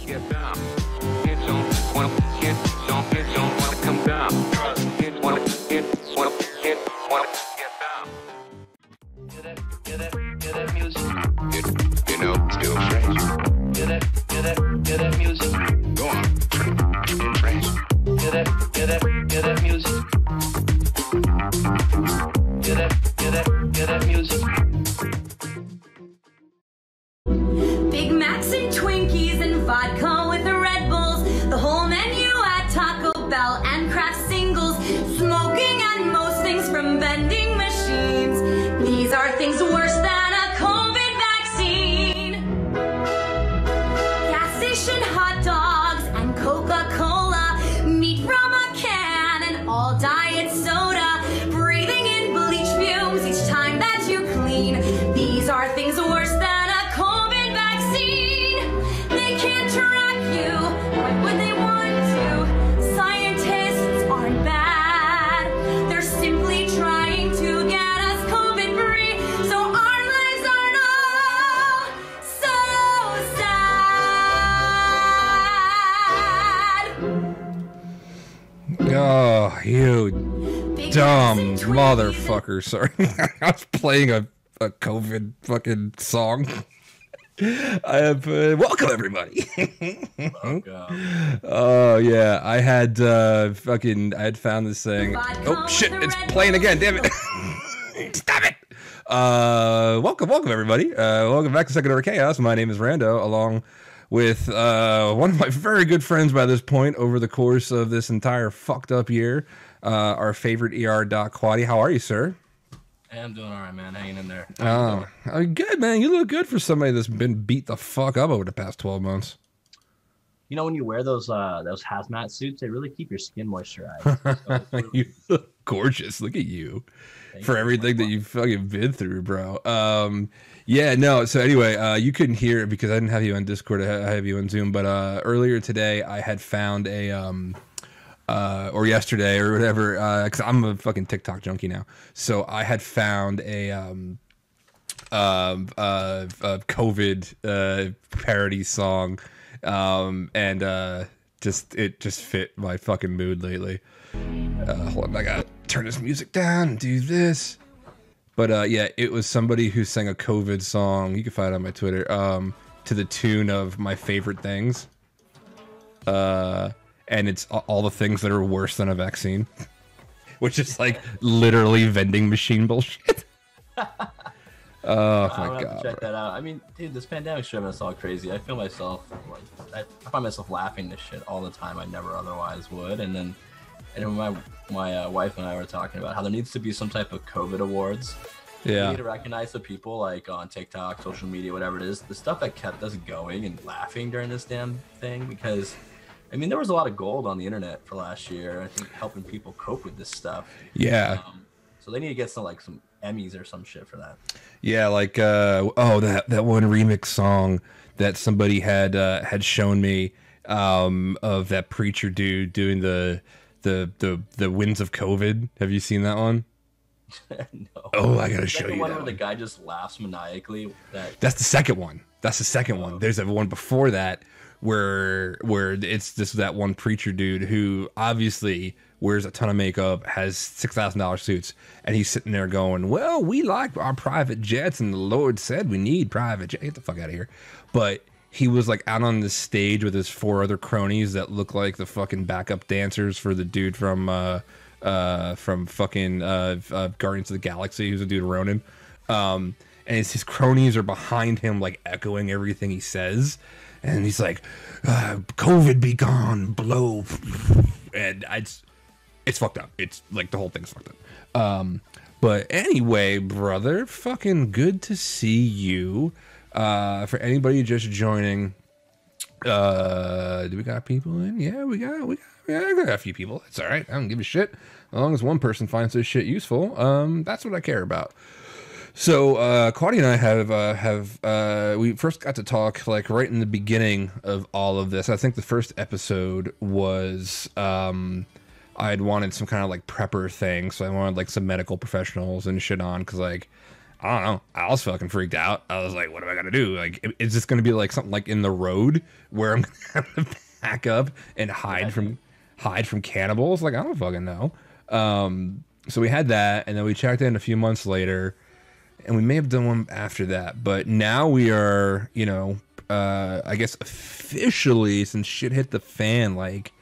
get down. Kids don't wanna come down. Kids wanna get down. Hear that music? You know, still fresh. Hear that music? Go on, still fresh. Hear that music? Hear that music? Big Macs and Twinkies and vodka with the Red Bulls. The whole menu at Taco Bell and craft singles. Smoking and most things from vending machines. These are things worse than a COVID vaccine. Gas station hot dogs and Coca-Cola. Meat from a can and all diet soda. Breathing in bleach fumes each time that you clean. These are things worse than a COVID vaccine. They can't track you. Why would they want to? Scientists aren't bad. They're simply trying to get us COVID free, so our lives aren't all so sad. Oh, you Big dumb Macs and Twinkies motherfucker. Sorry. I was playing a COVID fucking song. I have welcome everybody. Oh yeah, I had found this thing. Oh shit, it's playing again. Damn it! Stop it! Welcome everybody. Welcome back to Second Order Chaos. My name is Rando, along with one of my very good friends by this point over the course of this entire fucked up year. Our favorite Doc Quaddy. How are you, sir? Hey, I'm doing all right, man. Hanging in there. Oh, good, man. You look good for somebody that's been beat the fuck up over the past 12 months. You know, when you wear those hazmat suits, they really keep your skin moisturized. You look gorgeous. Look at you. For everything that you've fucking been through, bro. Yeah, no. So anyway, you couldn't hear it because I didn't have you on Discord. I have you on Zoom. But earlier today, I had found a or yesterday or whatever, because I'm a fucking TikTok junkie now. So I had found a COVID parody song, and it just fit my fucking mood lately. Hold on, I gotta turn this music down and do this. But yeah, it was somebody who sang a COVID song. You can find it on my Twitter. To the tune of My Favorite Things. And it's all the things that are worse than a vaccine, which is like literally vending machine bullshit. Oh my god! Check that out. I mean, dude, this pandemic's driving us all crazy. I feel myself like I find myself laughing this shit all the time. I never otherwise would. And then my wife and I were talking about how there needs to be some type of COVID awards. Yeah. We need to recognize the people like on TikTok, social media, whatever it is, the stuff that kept us going and laughing during this damn thing, because. I mean, there was a lot of gold on the internet for last year. I think helping people cope with this stuff. Yeah. So they need to get some Emmys or some shit for that. Yeah, like that one remix song that somebody had shown me of that preacher dude doing the winds of COVID. Have you seen that one? No. Oh, I gotta show you. The one that where one. the guy just laughs maniacally. That's the second one. That's the second one. There's a one before that. Where it's just that one preacher dude who obviously wears a ton of makeup, has $6,000 suits, and he's sitting there going, well, we like our private jets, and the Lord said we need private jets. Get the fuck out of here. But he was like out on the stage with his 4 other cronies that look like the fucking backup dancers for the dude from fucking Guardians of the Galaxy, who's a dude Ronan. And his cronies are behind him, like echoing everything he says. And he's like, COVID be gone, blow. And it's fucked up. It's like the whole thing's fucked up. But anyway, brother, fucking good to see you. For anybody just joining, do we got people in? Yeah, we got a few people. It's all right. I don't give a shit. As long as one person finds this shit useful, that's what I care about. So, Quaddy and I we first got to talk like right in the beginning of all of this. I think the first episode was, I'd wanted some kind of like prepper thing. So I wanted like some medical professionals and shit on. Cause like, I don't know. I was fucking freaked out. I was like, what am I gonna do? Like, is this gonna be like something like in the road where I'm gonna have to back up and hide from cannibals? Like, I don't fucking know. So we had that, and then we checked in a few months later, and we may have done one after that. But now we are, you know, I guess officially, since shit hit the fan, like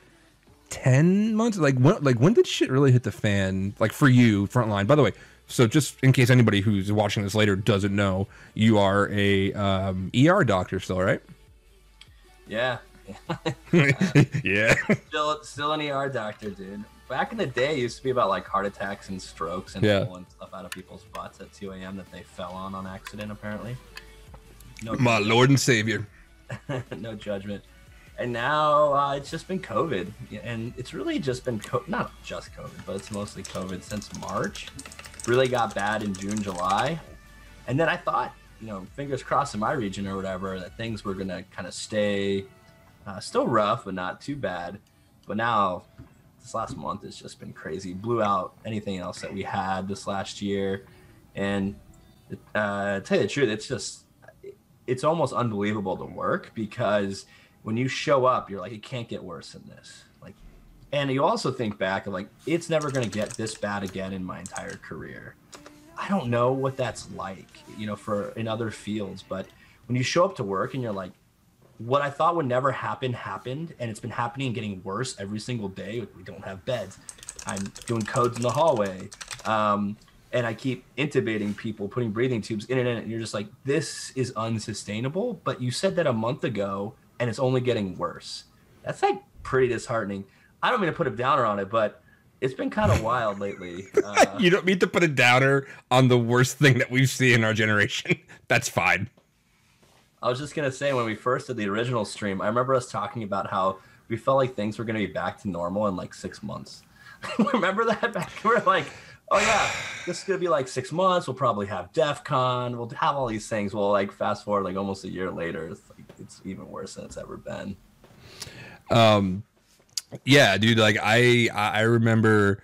10 months. Like when did shit really hit the fan? Like for you, Frontline. By the way. So just in case anybody who's watching this later doesn't know, you are a ER doctor still, right? Yeah. Yeah. Still an ER doctor, dude. Back in the day, it used to be about like heart attacks and strokes and pulling stuff out of people's butts at 2 a.m. that they fell on accident, apparently. No, my Lord and Savior. No judgment. And now it's just been COVID. And it's really just been, not just COVID, but it's mostly COVID since March. Really got bad in June, July. And then I thought, you know, fingers crossed in my region or whatever, that things were going to kind of stay still rough, but not too bad. But now this last month has just been crazy. Blew out anything else that we had this last year. And to tell you the truth, it's almost unbelievable to work, because when you show up, you're like, it can't get worse than this. Like, and you also think back of like, it's never going to get this bad again in my entire career. I don't know what that's like, you know, for in other fields, but when you show up to work and you're like, what I thought would never happen happened, and it's been happening and getting worse every single day. We don't have beds. I'm doing codes in the hallway. And I keep intubating people, putting breathing tubes in, and you're just like, this is unsustainable. But you said that a month ago, and it's only getting worse. That's like pretty disheartening. I don't mean to put a downer on it, but it's been kind of wild lately. You don't mean to put a downer on the worst thing that we've seen in our generation. That's fine. I was just going to say, when we first did the original stream, I remember us talking about how we felt like things were going to be back to normal in like 6 months. Remember that? Back? We were like, oh yeah, this is going to be like 6 months. We'll probably have DEF CON. We'll have all these things. Well, like fast forward like almost a year later, it's even worse than it's ever been. Yeah, dude, like I remember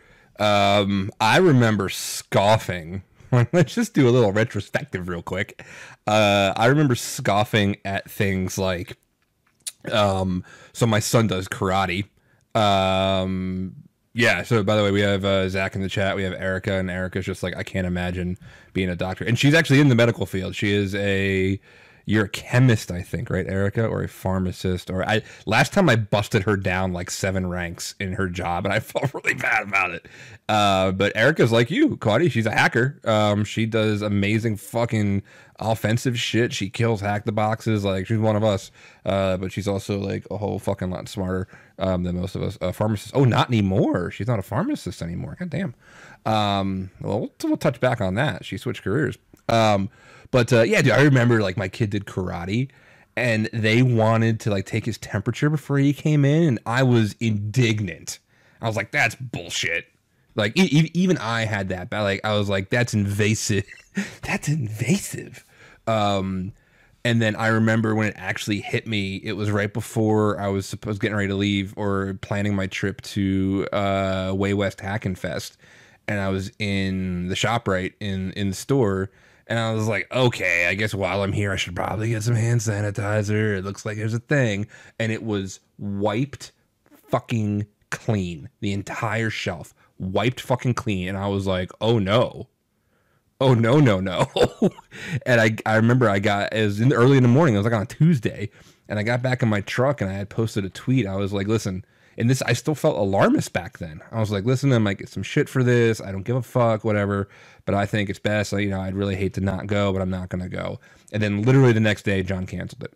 scoffing. Let's just do a little retrospective real quick. I remember scoffing at things like so my son does karate. Yeah, so by the way, we have Zach in the chat. We have Erica, and Erica's just like, I can't imagine being a doctor. And she's actually in the medical field. She is you're a chemist, I think, right, Erica, or a pharmacist? Or last time I busted her down like 7 ranks in her job, and I felt really bad about it. But Erica's like you, Claudia. She's a hacker. She does amazing fucking offensive shit. She kills hack the boxes. Like, she's one of us. But she's also like a whole fucking lot smarter than most of us. Pharmacist. Oh, not anymore. She's not a pharmacist anymore. God damn. Well, we'll touch back on that. She switched careers. But yeah, dude, I remember like my kid did karate, and they wanted to like take his temperature before he came in, and I was indignant. I was like, that's bullshit. Like even I had that, but like I was like, that's invasive. That's invasive. And then I remember when it actually hit me, it was right before I was getting ready to leave or planning my trip to Way West Hackin' Fest, and I was in the ShopRite in the store. And I was like, okay, I guess while I'm here, I should probably get some hand sanitizer. It looks like there's a thing. And it was wiped fucking clean. The entire shelf. Wiped fucking clean. And I was like, oh no. Oh, no. And I remember it was early in the morning. It was like on a Tuesday. And I got back in my truck and I had posted a tweet. I was like, listen. And I still felt alarmist back then. I was like, listen, I might get some shit for this. I don't give a fuck, whatever. But I think it's best. You know, I'd really hate to not go, but I'm not going to go. And then literally the next day, John canceled it.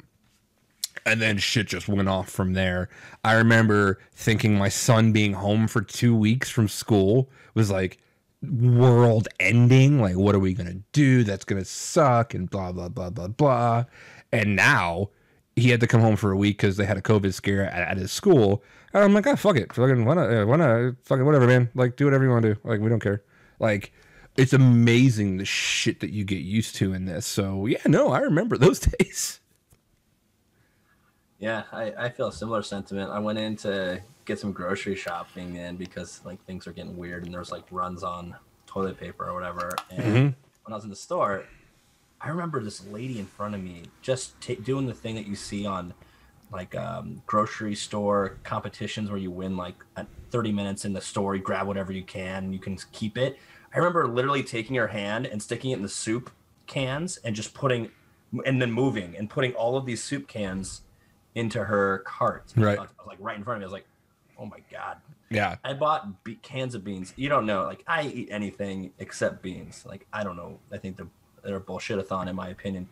And then shit just went off from there. I remember thinking my son being home for 2 weeks from school was like world ending. Like, what are we going to do? That's going to suck and blah, blah, blah, blah, blah. And now he had to come home for a week because they had a COVID scare at his school. And I'm like, oh, fuck it. Fucking fucking whatever, man. Like, do whatever you want to do. Like, we don't care. Like, it's amazing the shit that you get used to in this. So, yeah, no, I remember those days. Yeah, I feel a similar sentiment. I went in to get some grocery shopping in because, like, things are getting weird and there's, like, runs on toilet paper or whatever. And when I was in the store, I remember this lady in front of me just doing the thing that you see on like grocery store competitions where you win like 30 minutes in the store, you grab whatever you can and you can keep it. I remember literally taking her hand and sticking it in the soup cans and just and then moving and putting all of these soup cans into her cart. Right. I was like right in front of me. I was like, oh my God. Yeah. I bought cans of beans. You don't know. Like, I eat anything except beans. Like, I don't know. I think they're a bullshit-a-thon in my opinion.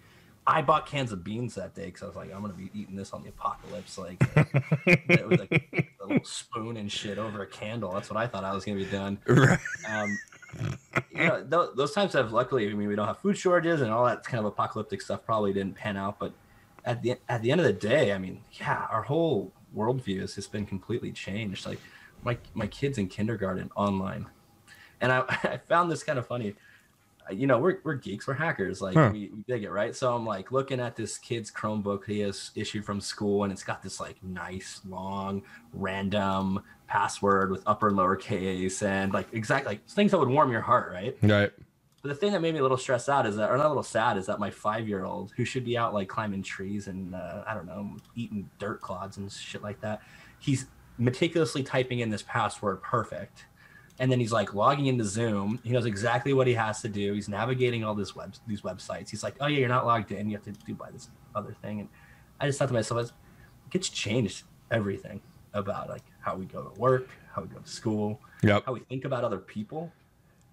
I bought cans of beans that day because I was like, I'm going to be eating this on the apocalypse. Like, it was like a little spoon and shit over a candle. That's what I thought I was going to be doing. Right. You know, those times have luckily, I mean, we don't have food shortages and all that kind of apocalyptic stuff probably didn't pan out. But at the end of the day, I mean, yeah, our whole worldview has just been completely changed. Like, my kids in kindergarten online. And I found this kind of funny. You know, we're geeks, we're hackers, like we dig it, right? So I'm like looking at this kid's Chromebook he has issued from school, and it's got this like nice long random password with upper and lower case and like exactly like things that would warm your heart, right? Right. But the thing that made me a little stressed out is that, or not a little sad, is that my 5-year-old, who should be out like climbing trees and I don't know, eating dirt clods and shit like that, he's meticulously typing in this password perfect. And then he's like logging into Zoom. He knows exactly what he has to do. He's navigating all these websites. He's like, oh yeah, you're not logged in. You have to do by this other thing. And I just thought to myself, it's changed everything about like how we go to work, how we go to school, how we think about other people.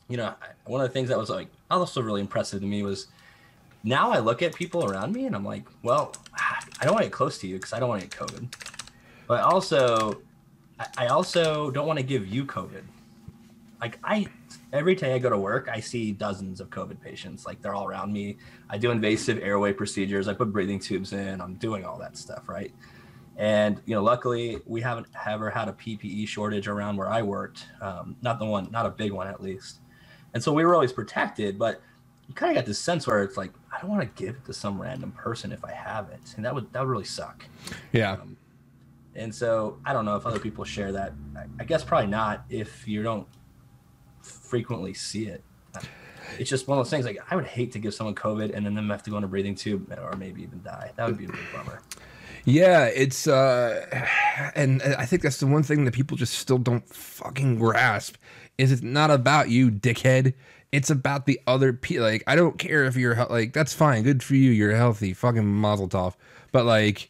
You know, one of the things that was like also really impressive to me was now I look at people around me and I'm like, well, I don't want to get close to you because I don't want to get COVID. But I also don't want to give you COVID. Like every day I go to work, I see dozens of COVID patients. Like they're all around me. I do invasive airway procedures. I put breathing tubes in. I'm doing all that stuff, right? And you know, luckily we haven't ever had a PPE shortage around where I worked. Not a big one at least. And so we were always protected. But you kind of got this sense where it's like I don't want to give it to some random person if I have it, and that would really suck. Yeah. And so I don't know if other people share that. I guess probably not if you don't frequently see it. It's just one of those things. Like I would hate to give someone COVID and then them have to go on a breathing tube or maybe even die. That would be a big bummer. Yeah, it's and I think that's the one thing that people just still don't fucking grasp is it's not about you, dickhead. It's about the other people. Like I don't care if you're like that's fine, good for you, you're healthy, fucking mazel tov. But like,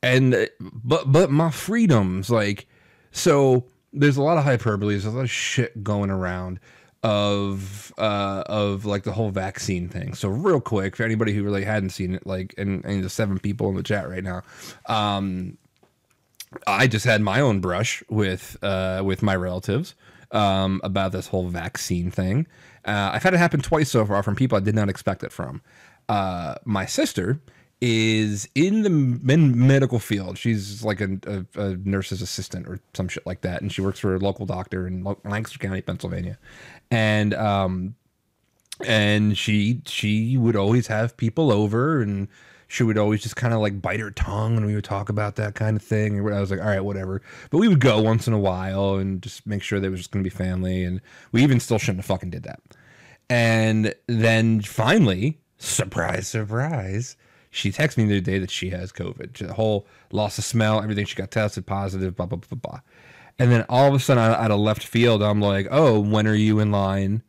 but my freedoms, like, so there's a lot of hyperbole, there's a lot of shit going around of like the whole vaccine thing. So real quick, for anybody who really hadn't seen it, like, and the 7 people in the chat right now, I just had my own brush with my relatives about this whole vaccine thing. I've had it happen twice so far from people I did not expect it from. My sister is in the medical field. She's like a nurse's assistant or some shit like that, and she works for a local doctor in Lancaster County, Pennsylvania. And she would always have people over, and she would always just kind of like bite her tongue when we would talk about that kind of thing. And I was like, all right, whatever. But we would go once in a while and just make sure there was just going to be family, and we even still shouldn't have fucking did that. And then finally, surprise, surprise, she texted me the other day that she has COVID. The whole loss of smell, everything. She got tested positive, blah, blah, blah, blah. And then all of a sudden, out of left field, I'm like, oh, when are you in line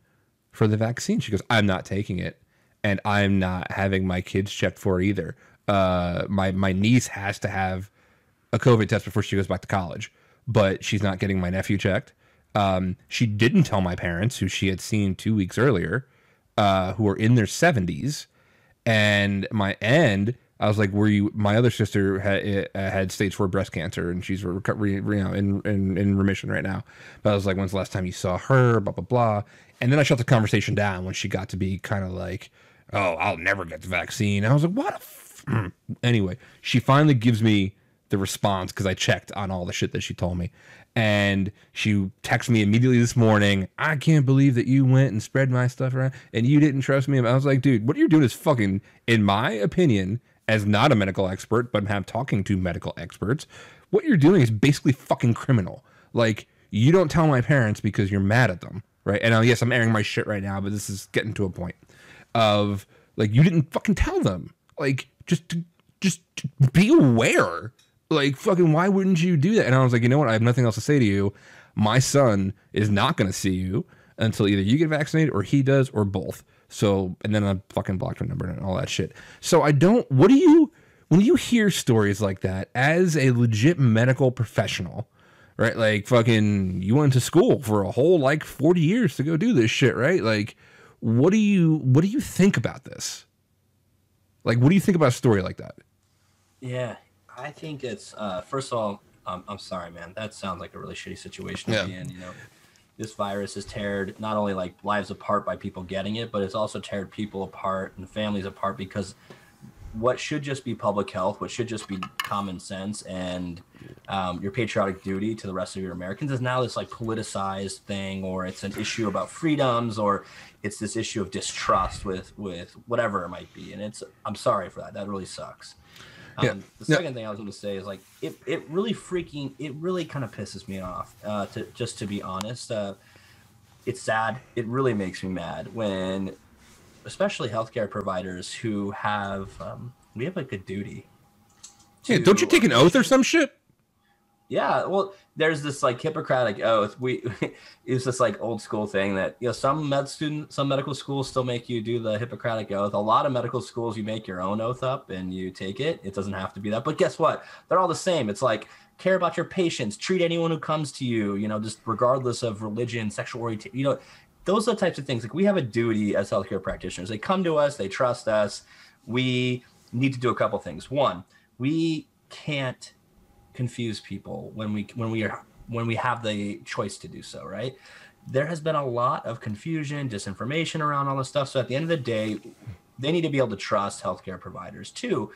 for the vaccine? She goes, I'm not taking it. And I'm not having my kids checked for either. My niece has to have a COVID test before she goes back to college. But she's not getting my nephew checked. She didn't tell my parents, who she had seen 2 weeks earlier, who are in their 70s. And I was like, my other sister had stage 4 breast cancer, and she's in remission right now. But I was like, when's the last time you saw her? Blah, blah, blah. And then I shut the conversation down when she got to be kind of like, oh, I'll never get the vaccine. And I was like, what? Anyway, she finally gives me the response because I checked on all the shit that she told me. And she texted me immediately this morning, I can't believe that you went and spread my stuff around and you didn't trust me. And I was like, dude, what you're doing is fucking, in my opinion, as not a medical expert, but I'm talking to medical experts, what you're doing is basically fucking criminal. Like, you don't tell my parents because you're mad at them, right? And yes, I'm airing my shit right now, but this is getting to a point. of like, you didn't fucking tell them. Like, just be aware. Like, fucking, why wouldn't you do that? And I was like, you know what? I have nothing else to say to you. My son is not going to see you until either you get vaccinated or he does or both. So, and then I fucking blocked her number and all that shit. So I don't, what do you, when you hear stories like that as a legit medical professional, right? Like, fucking, you went to school for a whole like 40 years to go do this shit, right? Like, what do you think about this? Like, what do you think about a story like that? Yeah, I think it's first of all, I'm sorry, man. That sounds like a really shitty situation to be in. You know, this virus has teared not only like lives apart by people getting it, but it's also teared people apart and families apart, because what should just be public health, what should just be common sense and your patriotic duty to the rest of your Americans, is now this like politicized thing, or it's an issue about freedoms, or it's this issue of distrust with whatever it might be. And I'm sorry for that. That really sucks. The second thing I was going to say is like, it really kind of pisses me off, to be honest. It's sad. It really makes me mad when, especially healthcare providers who have, we have like a duty. Don't you take an oath or some shit? Yeah, well, there's this like Hippocratic oath. It's this like old school thing that, you know, some medical schools still make you do the Hippocratic oath. A lot of medical schools, you make your own oath up and you take it. It doesn't have to be that. But guess what? They're all the same. It's like, care about your patients, treat anyone who comes to you, you know, just regardless of religion, sexual orientation, you know, those are the types of things. Like, we have a duty as healthcare practitioners. They come to us, they trust us. We need to do a couple things. One, we can't confuse people when we have the choice to do so, right? There has been a lot of confusion, disinformation around all this stuff. So at the end of the day, they need to be able to trust healthcare providers too.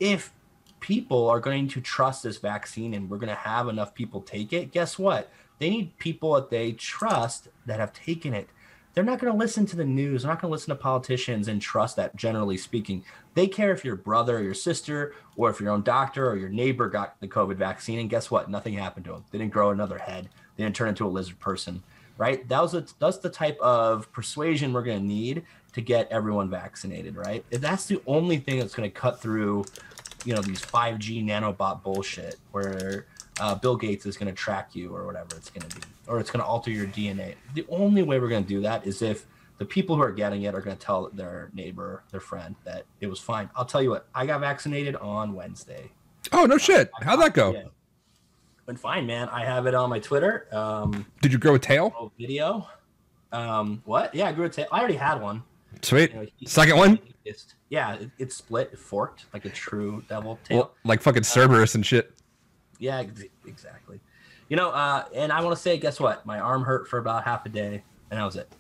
If people are going to trust this vaccine and we're going to have enough people take it, guess what? They need people that they trust that have taken it. They're not going to listen to the news. They're not going to listen to politicians and trust that, generally speaking. They care if your brother or your sister, or if your own doctor or your neighbor got the COVID vaccine, and guess what? Nothing happened to them. They didn't grow another head. They didn't turn into a lizard person, right? That's the type of persuasion we're going to need to get everyone vaccinated, right? If that's the only thing that's going to cut through, you know, these 5G nanobot bullshit where Bill Gates is going to track you or whatever it's going to be, or it's going to alter your DNA. The only way we're going to do that is if the people who are getting it are going to tell their neighbor, their friend, that it was fine. I'll tell you what, I got vaccinated on Wednesday. Oh, no shit. How'd that go? Yeah. Went fine, man. I have it on my Twitter. Did you grow a tail? Video. What? Yeah, I grew a tail. I already had one. Sweet. You know, second one? It's split, forked, like a true devil tail. Well, like fucking Cerberus and shit. Yeah, exactly. You know, and I want to say, guess what? My arm hurt for about half a day, and that was it.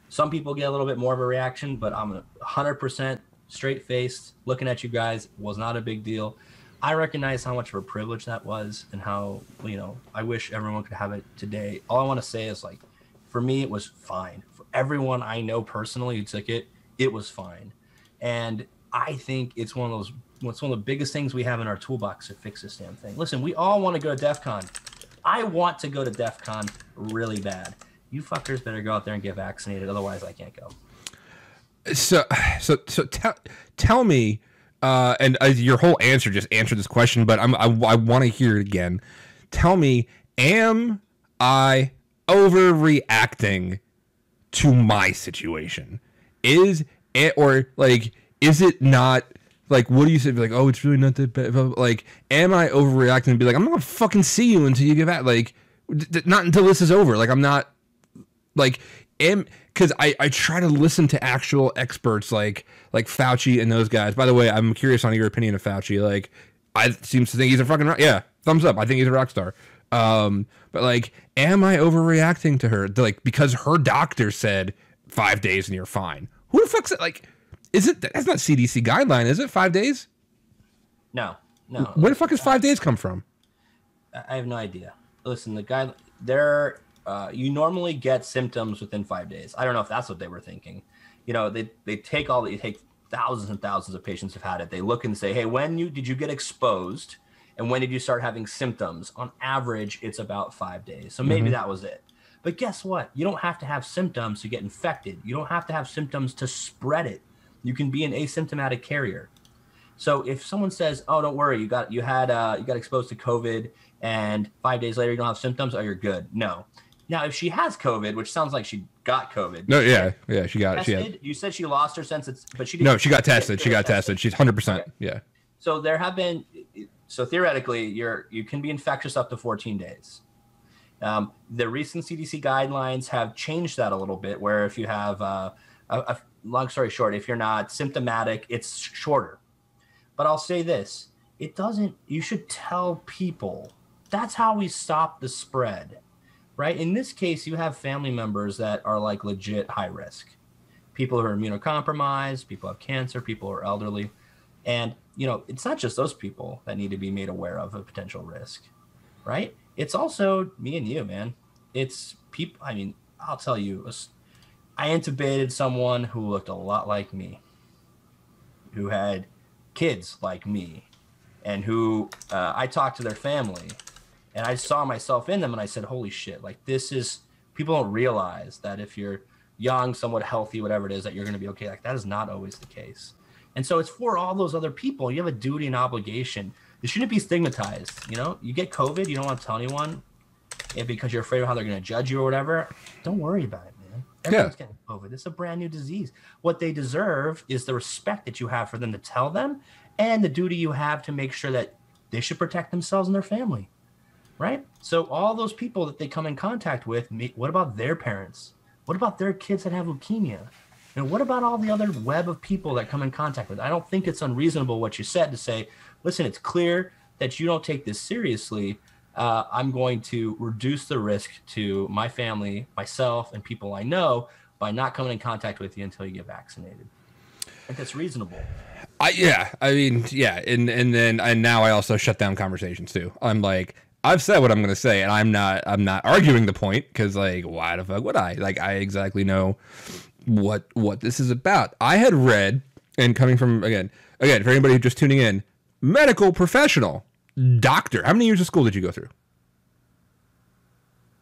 Some people get a little bit more of a reaction, but I'm 100% straight-faced. Looking at you guys was not a big deal. I recognize how much of a privilege that was, and how, you know, I wish everyone could have it today. All I want to say is, like, for me, it was fine. For everyone I know personally who took it, it was fine. And I think it's one of the biggest things we have in our toolbox to fix this damn thing. Listen, we all want to go to DEF CON. I want to go to DEF CON really bad. You fuckers better go out there and get vaccinated, otherwise I can't go. So tell me, and your whole answer just answered this question, but I want to hear it again. Tell me, am I overreacting to my situation? Is it not? Like, what do you say? Like, oh, it's really not that bad. Like, am I overreacting and be like, I'm not gonna fucking see you until you get back? Like, not until this is over. Like, I'm not, like, because I try to listen to actual experts like Fauci and those guys. By the way, I'm curious on your opinion of Fauci. Like, I seems to think he's a fucking thumbs up. I think he's a rock star. But like, am I overreacting to her? Like, because her doctor said 5 days and you're fine. Who the fuck's it? Like, is it? That's not CDC guideline, is it? 5 days? No. Where the fuck does 5 days come from? I have no idea. Listen, the guy there. You normally get symptoms within 5 days. I don't know if that's what they were thinking. You know, they take thousands and thousands of patients have had it. They look and say, hey, did you get exposed, and when did you start having symptoms? On average, it's about 5 days. So maybe that was it. But guess what? You don't have to have symptoms to get infected. You don't have to have symptoms to spread it. You can be an asymptomatic carrier. So if someone says, "Oh, don't worry, you got exposed to COVID, and 5 days later you don't have symptoms," oh, you're good. No. Now, if she has COVID, which sounds like she got COVID. No, yeah, she got tested, it. You said she lost her sense, but she didn't. No, she got tested. She got tested. She's 100%. Okay. Yeah. So there have been. So theoretically, you can be infectious up to 14 days. The recent CDC guidelines have changed that a little bit, where if you have a long story short, if you're not symptomatic, it's shorter. But I'll say this, you should tell people. That's how we stop the spread, right? In this case, you have family members that are like legit high risk. People who are immunocompromised, people who have cancer, people who are elderly. And, it's not just those people that need to be made aware of a potential risk, right? It's also me and you, man. It's people. I mean, I'll tell you, I intubated someone who looked a lot like me, who had kids like me, and who I talked to their family, and I saw myself in them, and I said, holy shit, like people don't realize that if you're young, somewhat healthy, whatever it is, that you're going to be okay. Like, that is not always the case. And so it's for all those other people. You have a duty and obligation. You shouldn't be stigmatized. You get COVID, you don't want to tell anyone because you're afraid of how they're going to judge you or whatever. Don't worry about it, man. Everyone's getting COVID. It's a brand new disease. What they deserve is the respect that you have for them to tell them, and the duty you have to make sure that they should protect themselves and their family, right? So all those people that they come in contact with, what about their parents? What about their kids that have leukemia? And what about all the other web of people that come in contact with? I don't think it's unreasonable what you said to say, listen, it's clear that you don't take this seriously. I'm going to reduce the risk to my family, myself, and people I know by not coming in contact with you until you get vaccinated. I think that's reasonable. And now I also shut down conversations too. I'm like, I've said what I'm going to say, and I'm not arguing the point, because like, why the fuck would I? Like, I exactly know what this is about. I had read, and coming from again for anybody who's just tuning in, medical professional, doctor. How many years of school did you go through?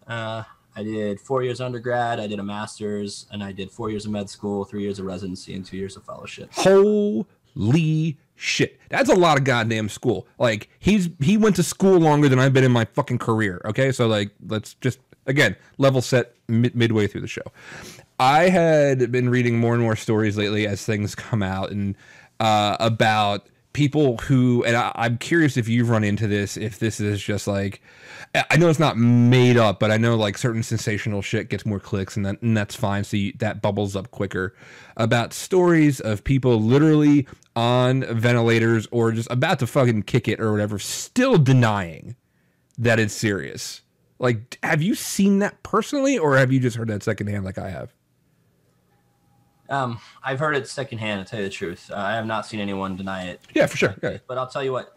I did 4 years undergrad, I did a master's, and I did 4 years of med school, 3 years of residency, and 2 years of fellowship. Holy shit. That's a lot of goddamn school. Like, he went to school longer than I've been in my fucking career. Okay, so like, let's just again level set midway through the show. I had been reading more and more stories lately as things come out, and about people who, and I'm curious if you've run into this, if this is just like, I know it's not made up, but I know like certain sensational shit gets more clicks, and that's fine. So that bubbles up quicker, about stories of people literally on ventilators or just about to fucking kick it or whatever, still denying that it's serious. Like, have you seen that personally, or have you just heard that secondhand like I have? I've heard it secondhand, to tell you the truth. I have not seen anyone deny it. Yeah, for sure. Okay. But I'll tell you what,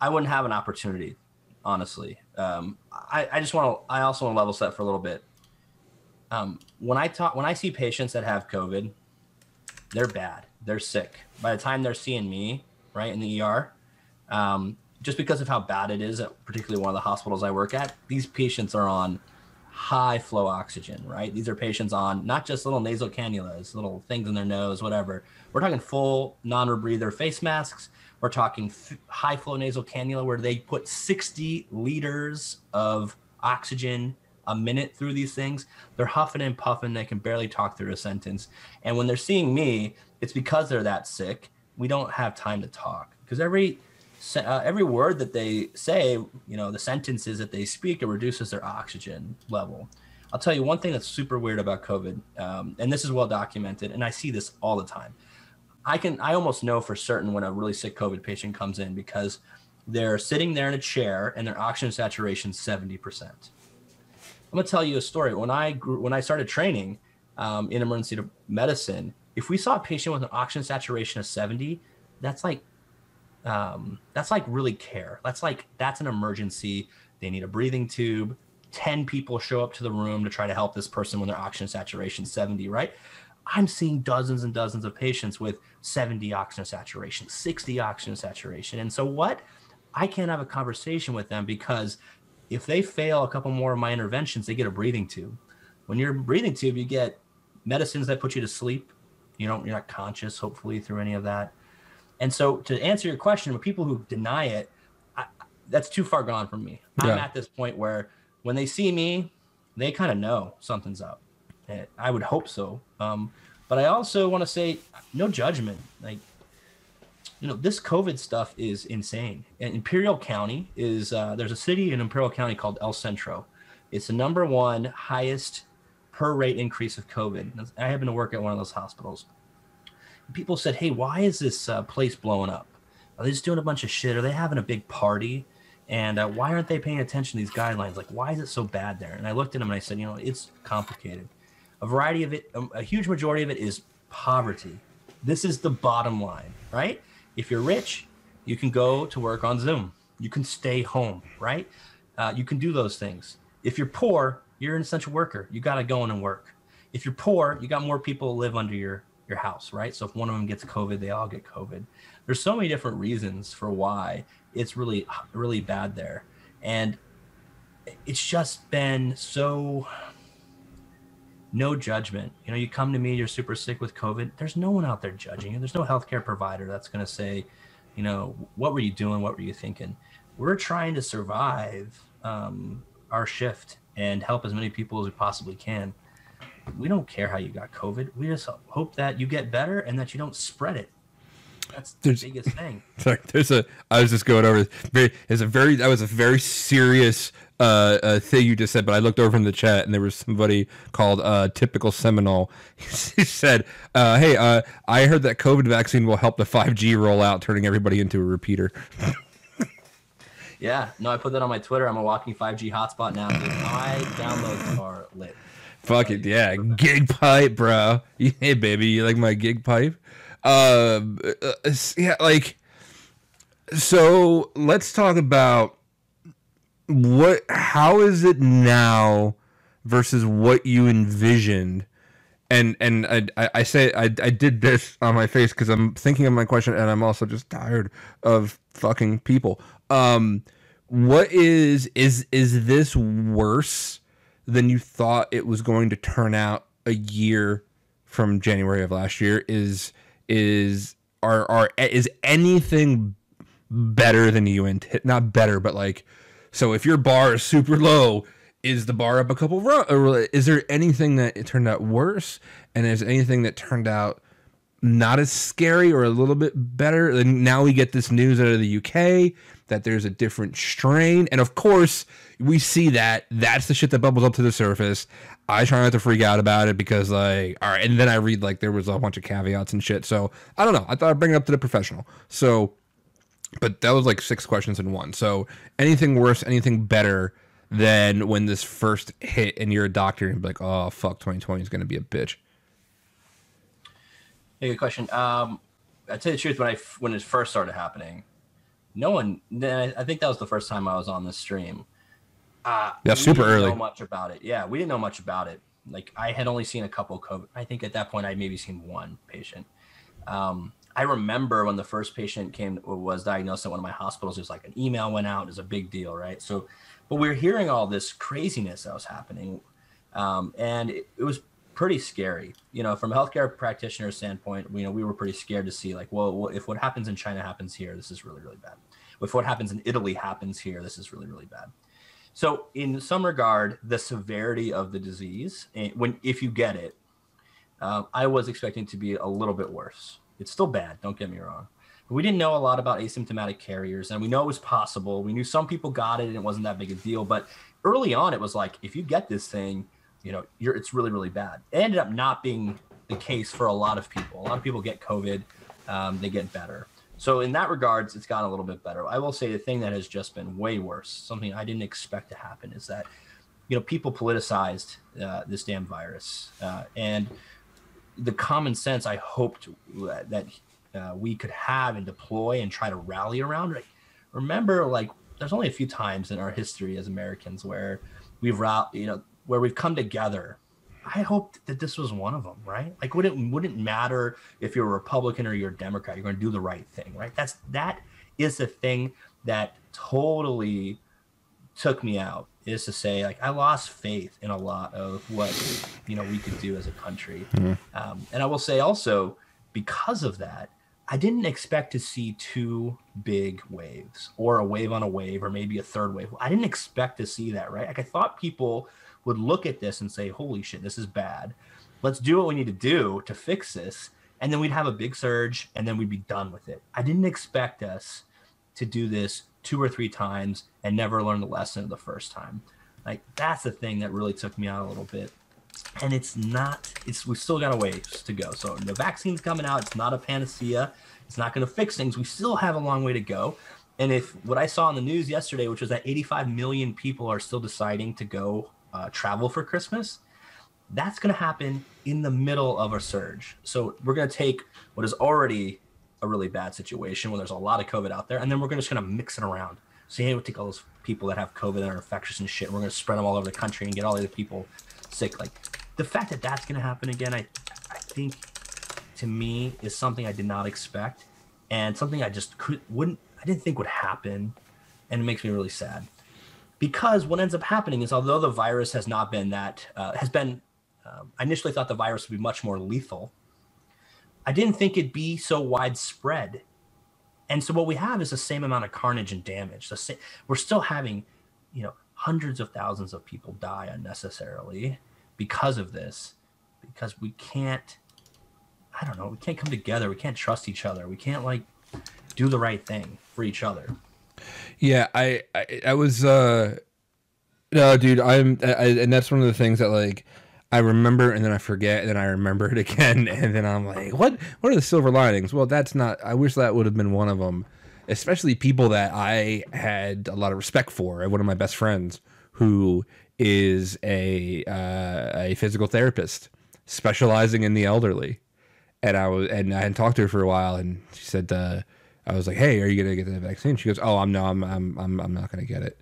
I wouldn't have an opportunity, honestly. I also want to level set for a little bit. When I see patients that have COVID, they're bad. They're sick. By the time they're seeing me, right, in the ER, just because of how bad it is at particularly one of the hospitals I work at, these patients are on high flow oxygen, right? These are patients on not just little nasal cannulas, little things in their nose, whatever. We're talking full non-rebreather face masks. We're talking high flow nasal cannula where they put 60 liters of oxygen a minute through these things. They're huffing and puffing. They can barely talk through a sentence. And when they're seeing me, it's because they're that sick. We don't have time to talk, because every word that they say, the sentences that they speak, it reduces their oxygen level. I'll tell you one thing that's super weird about COVID, and this is well documented, and I see this all the time. I almost know for certain when a really sick COVID patient comes in, because they're sitting there in a chair and their oxygen saturation is 70%. I'm gonna tell you a story. When I started training in emergency medicine, if we saw a patient with an oxygen saturation of 70, that's like really care. That's an emergency. They need a breathing tube. 10 people show up to the room to try to help this person when their oxygen saturation 70, right? I'm seeing dozens and dozens of patients with 70 oxygen saturation, 60 oxygen saturation. And so what? I can't have a conversation with them, because if they fail a couple more of my interventions, they get a breathing tube. When you're a breathing tube, you get medicines that put you to sleep, You're not conscious, hopefully, through any of that. And so to answer your question, with people who deny it, that's too far gone from me. I'm at this point where when they see me, they kind of know something's up. And I would hope so. But I also want to say no judgment. Like, this COVID stuff is insane. And Imperial County is, there's a city in Imperial County called El Centro. It's the #1 highest per rate increase of COVID. I happen to work at one of those hospitals. People said, hey, why is this place blowing up? Are they just doing a bunch of shit? Are they having a big party? And why aren't they paying attention to these guidelines? Like, why is it so bad there? And I looked at them and I said, it's complicated. A variety of it, a huge majority of it is poverty. This is the bottom line, right? If you're rich, you can go to work on Zoom. You can stay home, right? You can do those things. If you're poor, you're an essential worker. You got to go in and work. If you're poor, you got more people who live under your house, right? So if one of them gets COVID, they all get COVID. There's so many different reasons for why it's really, really bad there. And it's just been so no judgment. You come to me, you're super sick with COVID. There's no one out there judging you. There's no healthcare provider that's going to say, what were you doing? What were you thinking? We're trying to survive our shift and help as many people as we possibly can. We don't care how you got COVID. We just hope that you get better and that you don't spread it. That's the biggest thing. Sorry, I was just going over. That was a very serious thing you just said, but I looked over in the chat and there was somebody called Typical Seminole. He said, hey, I heard that COVID vaccine will help the 5G roll out, turning everybody into a repeater. Yeah, no, I put that on my Twitter. I'm a walking 5G hotspot now. Dude. My downloads are lit. Fuck it, yeah. Gig pipe, bro. Hey, baby, you like my gig pipe? Yeah, like, so let's talk about how is it now versus what you envisioned? And I say I did this on my face because I'm thinking of my question and I'm also just tired of fucking people. What is this worse than you thought it was going to turn out a year from January of last year? Is anything better than you not better, but like, so if your bar is super low, is the bar up a couple or is there anything that it turned out worse, and is anything that turned out not as scary or a little bit better? And now we get this news out of the UK that there's a different strain, and of course we see that's the shit that bubbles up to the surface. I try not to freak out about it because, like, all right, and then I read like there was a bunch of caveats and shit. So I don't know. I thought I'd bring it up to the professional. So, but that was like 6 questions in one. So anything worse, anything better than when this first hit and you're a doctor and be like, oh fuck, 2020 is going to be a bitch? Hey, good question. I'll tell you the truth. When it first started happening, no one. I think that was the first time I was on this stream. Super early. We didn't know much about it. Yeah, we didn't know much about it. Like, I had only seen a couple of COVID. I think at that point I'd maybe seen one patient. I remember when the first patient was diagnosed at one of my hospitals. It was like an email went out. It was a big deal, right? So, but we were hearing all this craziness that was happening, and it was pretty scary. From a healthcare practitioner standpoint, we were pretty scared to see, like, well, if what happens in China happens here, this is really, really bad. If what happens in Italy happens here, this is really, really bad. So in some regard, the severity of the disease, if you get it, I was expecting to be a little bit worse. It's still bad, don't get me wrong. But we didn't know a lot about asymptomatic carriers, and we know it was possible. We knew some people got it and it wasn't that big a deal. But early on, it was like, if you get this thing, it's really, really bad. It ended up not being the case for a lot of people. A lot of people get COVID, they get better. So in that regards, it's gotten a little bit better. I will say the thing that has just been way worse, something I didn't expect to happen, is that, people politicized this damn virus. And the common sense I hoped that we could have and deploy and try to rally around. Like, remember, like, there's only a few times in our history as Americans where we've come together. I hoped that this was one of them, right? Like, wouldn't matter if you're a Republican or you're a Democrat, you're going to do the right thing, right? That is the thing that totally took me out is to say, like, I lost faith in a lot of what, we could do as a country. And I will say also, because of that, I didn't expect to see two big waves or a wave on a wave or maybe a third wave. I didn't expect to see that, right? Like, I thought people would look at this and say, holy shit, this is bad. Let's do what we need to do to fix this. And then we'd have a big surge and then we'd be done with it. I didn't expect us to do this 2 or 3 times and never learn the lesson the first time. Like, that's the thing that really took me out a little bit. And we still got a ways to go. So the vaccine's coming out. It's not a panacea. It's not going to fix things. We still have a long way to go. And if what I saw on the news yesterday, which was that 85 million people are still deciding to go travel for Christmas, that's going to happen in the middle of a surge. So we're going to take what is already a really bad situation where there's a lot of COVID out there, and then we're just going to mix it around. So we'll take all those people that have COVID and are infectious and shit, and we're going to spread them all over the country and get all the other people sick. Like, the fact that that's going to happen again, I think, to me, is something I did not expect, and something I just didn't think would happen, and it makes me really sad. Because what ends up happening is, although the virus has not been I initially thought the virus would be much more lethal. I didn't think it'd be so widespread. And so what we have is the same amount of carnage and damage. We're still having, hundreds of thousands of people die unnecessarily because of this, because we can't come together. We can't trust each other. We can't do the right thing for each other. Yeah, I was, no, dude, and that's one of the things that I remember and then I forget and then I remember it again and then I'm like, what are the silver linings? Well, I wish that would have been one of them, especially people that I had a lot of respect for. One of my best friends who is a physical therapist specializing in the elderly. And I hadn't talked to her for a while and she said, I was like, hey, are you going to get the vaccine? She goes, oh, I'm not going to get it.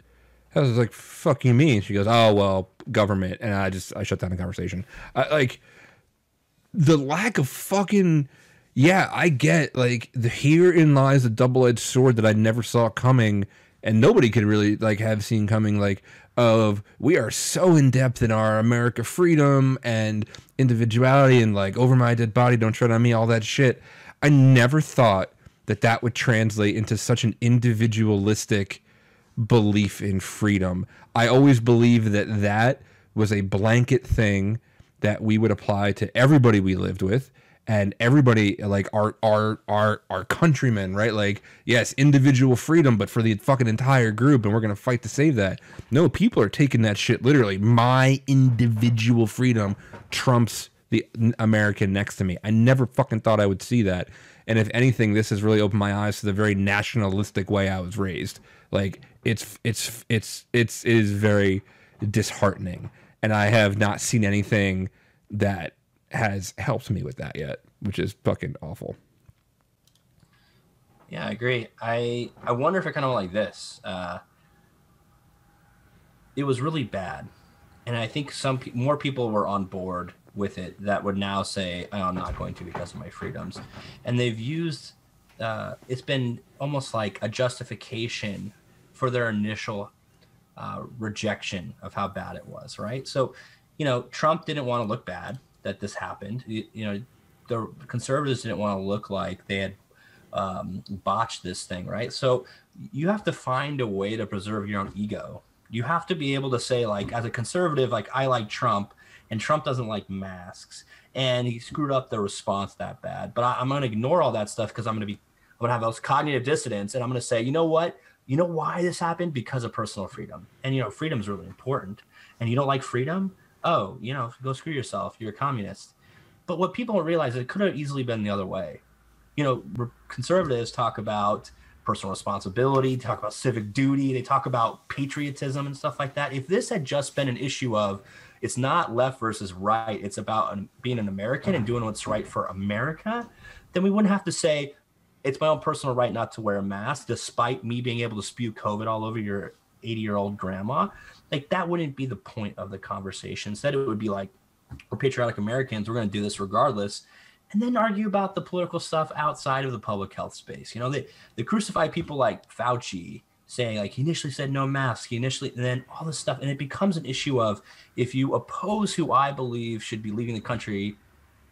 I was like, fuck you mean? She goes, oh, well, government. And I shut down the conversation. The lack of fucking, yeah, I get, herein lies a double-edged sword that I never saw coming, and nobody could really, have seen coming, we are so in-depth in our America freedom and individuality and, over my dead body, don't tread on me, all that shit. I never thought that would translate into such an individualistic belief in freedom. I always believed that was a blanket thing that we would apply to everybody we lived with and everybody, our countrymen, right? Yes, individual freedom, but for the fucking entire group, and we're gonna fight to save that. No, people are taking that shit literally. My individual freedom trumps the American next to me. I never fucking thought I would see that. And if anything, this has really opened my eyes to the very nationalistic way I was raised. It is very disheartening, and I have not seen anything that has helped me with that yet, which is fucking awful. Yeah, I agree. I wonder if it kind of like this. It was really bad, and I think more people were on board with it that would now say, oh, I'm not going to because of my freedoms. And they've used, it's been almost like a justification for their initial rejection of how bad it was, right? So, Trump didn't want to look bad that this happened. The conservatives didn't want to look like they had botched this thing, right? So you have to find a way to preserve your own ego. You have to be able to say, as a conservative, I like Trump, and Trump doesn't like masks, and he screwed up the response that bad. But I'm going to ignore all that stuff because I'm going to have those cognitive dissonance, and I'm going to say, you know what? You know why this happened? Because of personal freedom. And, freedom is really important. And you don't like freedom? Oh, go screw yourself. You're a communist. But what people don't realize is it could have easily been the other way. Conservatives talk about personal responsibility, talk about civic duty, they talk about patriotism and stuff like that. If this had just been an issue of it's not left versus right, it's about being an American and doing what's right for America, then we wouldn't have to say it's my own personal right not to wear a mask, despite me being able to spew COVID all over your 80-year-old grandma. That wouldn't be the point of the conversation. Instead, it would be we're patriotic Americans, we're going to do this regardless, and then argue about the political stuff outside of the public health space. They crucify people like Fauci saying like he initially said no masks, and then all this stuff, and it becomes an issue of if you oppose who I believe should be leaving the country,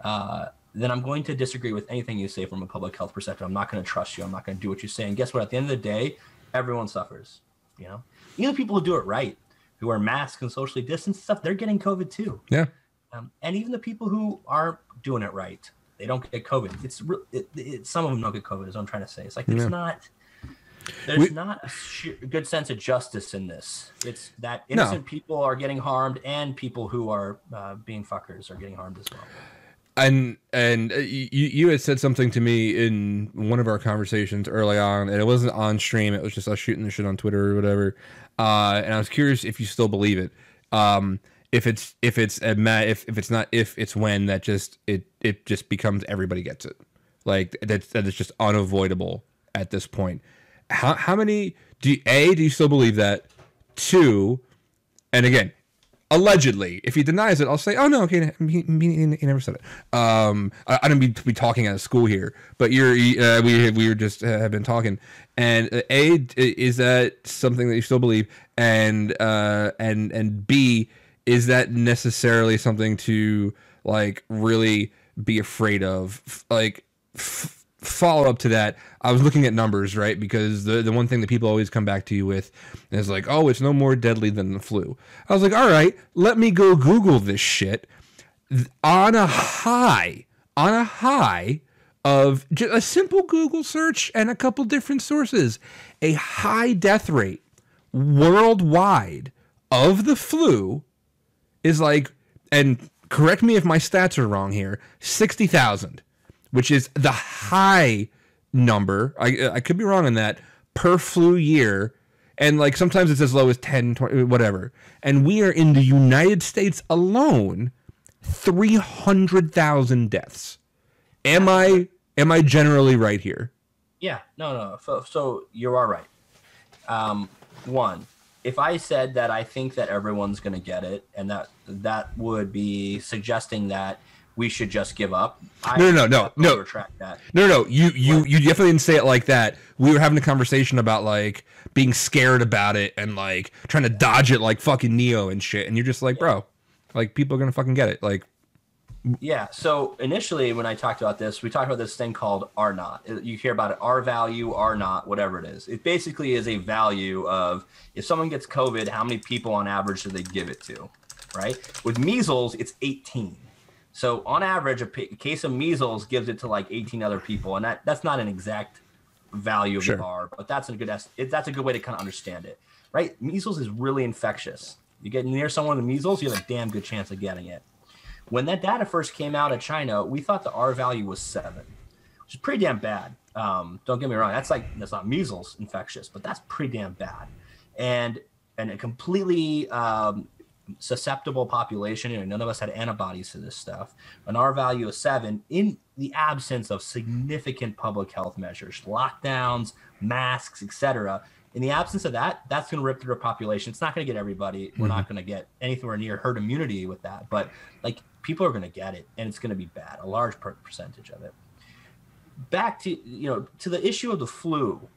then I'm going to disagree with anything you say from a public health perspective. I'm not going to trust you. I'm not going to do what you say. And guess what? At the end of the day, everyone suffers. You know, even people who do it right, who wear masks and socially distance stuff, they're getting COVID too. Yeah. And even the people who aren't doing it right, they don't get COVID. Some of them don't get COVID, is what I'm trying to say. It's like there's not a good sense of justice in this. It's that innocent people are getting harmed, and people who are being fuckers are getting harmed as well. And you had said something to me in one of our conversations early on, and it wasn't on stream. It was just us shooting the shit on Twitter or whatever. And I was curious if you still believe it. If it's when that just it just becomes everybody gets it, like that it's just unavoidable at this point. How many do you still believe that? 2, and again, allegedly, if he denies it, I'll say, oh no, okay, he never said it. I don't mean to be talking out of school here, but we were just have been talking, and is that something that you still believe, and B, is that necessarily something to like really be afraid of? Like follow up to that, I was looking at numbers, right? Because the one thing that people always come back to you with is like, oh, it's no more deadly than the flu. I was like, all right, let me go Google this shit. On a high of just a simple Google search and a couple different sources, a high death rate worldwide of the flu is like, and correct me if my stats are wrong here, 60,000. Which is the high number, I could be wrong on that, per flu year. And like sometimes it's as low as 10, 20, whatever. And we are in the United States alone, 300,000 deaths. Am I generally right here? Yeah, no. So you are right. One, if I said that I think that everyone's going to get it, and that would be suggesting that we should just give up. No. Retract that. No. You definitely didn't say it like that. We were having a conversation about like being scared about it and like trying to dodge it like fucking Neo and shit. And you're just like, bro, like people are gonna fucking get it. Like, yeah. So initially, when I talked about this, we talked about this thing called R naught. You hear about it, R value, R naught, whatever it is. It basically is a value of if someone gets COVID, how many people on average do they give it to, right? With measles, it's 18. So on average, a case of measles gives it to like 18 other people, and that's not an exact value of the R, but that's a good way to kind of understand it, right? Measles is really infectious. You get near someone with measles, you have a damn good chance of getting it. When that data first came out of China, we thought the R value was 7, which is pretty damn bad. Don't get me wrong, that's not measles infectious, but that's pretty damn bad, and a completely susceptible population, and none of us had antibodies to this stuff. An R value of 7 in the absence of significant public health measures, lockdowns, masks, etc. In the absence of that, that's going to rip through a population. It's not going to get everybody. We're not going to get anywhere near herd immunity with that, but like people are going to get it, and it's going to be bad, a large percentage of it. Back to to the issue of the flu.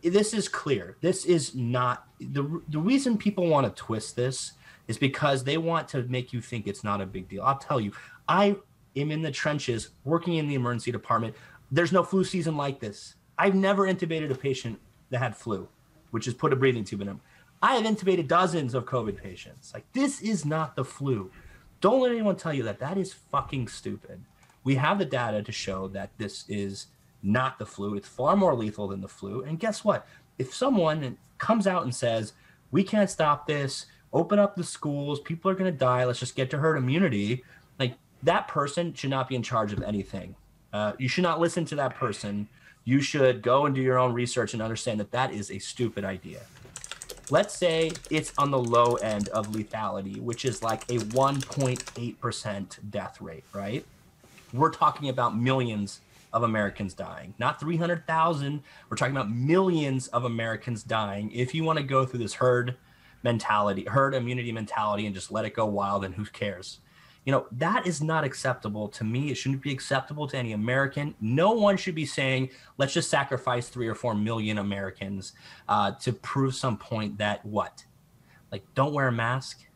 This is clear. This is not the reason people want to twist this is because they want to make you think it's not a big deal. I'll tell you, I am in the trenches working in the emergency department. There's no flu season like this. I've never intubated a patient that had flu, which is put a breathing tube in them. I have intubated dozens of COVID patients. Like, this is not the flu. Don't let anyone tell you that. That is fucking stupid. We have the data to show that this is not the flu. It's far more lethal than the flu. And guess what? If someone comes out and says, we can't stop this, open up the schools, people are going to die, let's just get to herd immunity, like that person should not be in charge of anything. You should not listen to that person. You should go and do your own research and understand that that is a stupid idea. Let's say it's on the low end of lethality, which is like a 1.8% death rate, right? We're talking about millions of Americans dying, not 300,000. We're talking about millions of Americans dying. If you want to go through this herd immunity mentality and just let it go wild, and who cares? That is not acceptable to me. It shouldn't be acceptable to any American. No one should be saying, let's just sacrifice 3 or 4 million Americans to prove some point that what? Like, don't wear a mask.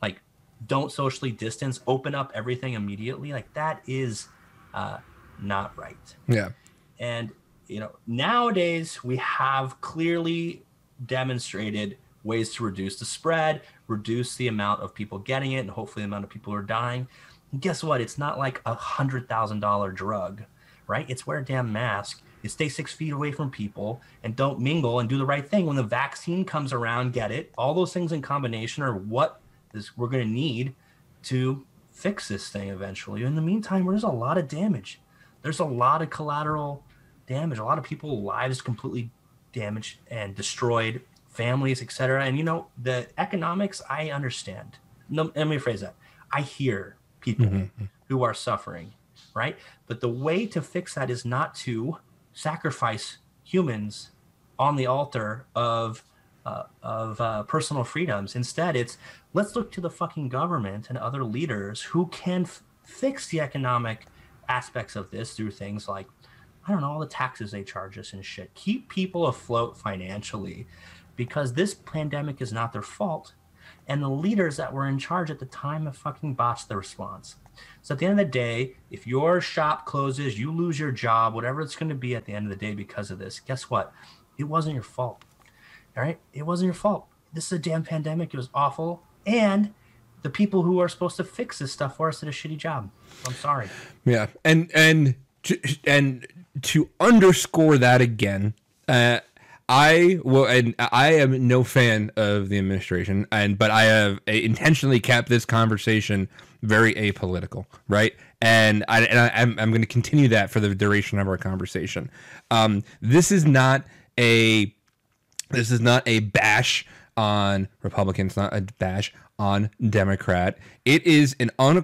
Like, don't socially distance. Open up everything immediately. Like, that is not right. Yeah. And, nowadays we have clearly demonstrated ways to reduce the spread, reduce the amount of people getting it, and hopefully the amount of people who are dying. And guess what? It's not like $100,000 drug, right? It's wear a damn mask. It's stay 6 feet away from people and don't mingle and do the right thing. When the vaccine comes around, get it. All those things in combination are what we're going to need to fix this thing eventually. In the meantime, there's a lot of damage. There's a lot of collateral damage. A lot of people's lives completely damaged and destroyed, families, etc. And the economics, I understand. No, let me rephrase that. I hear people who are suffering, right? But the way to fix that is not to sacrifice humans on the altar of personal freedoms. Instead, it's let's look to the fucking government and other leaders who can fix the economic aspects of this through things like, I don't know, all the taxes they charge us and shit. Keep people afloat financially, because this pandemic is not their fault. And the leaders that were in charge at the time have fucking botched the response. So at the end of the day, if your shop closes, you lose your job, whatever it's going to be at the end of the day because of this, guess what? It wasn't your fault. All right? It wasn't your fault. This is a damn pandemic. It was awful. And the people who are supposed to fix this stuff for us did a shitty job. I'm sorry. Yeah. And to underscore that again, I am no fan of the administration, but I have intentionally kept this conversation very apolitical, right? And I'm going to continue that for the duration of our conversation. This is not a bash on Republicans, not a bash on Democrat. It is an they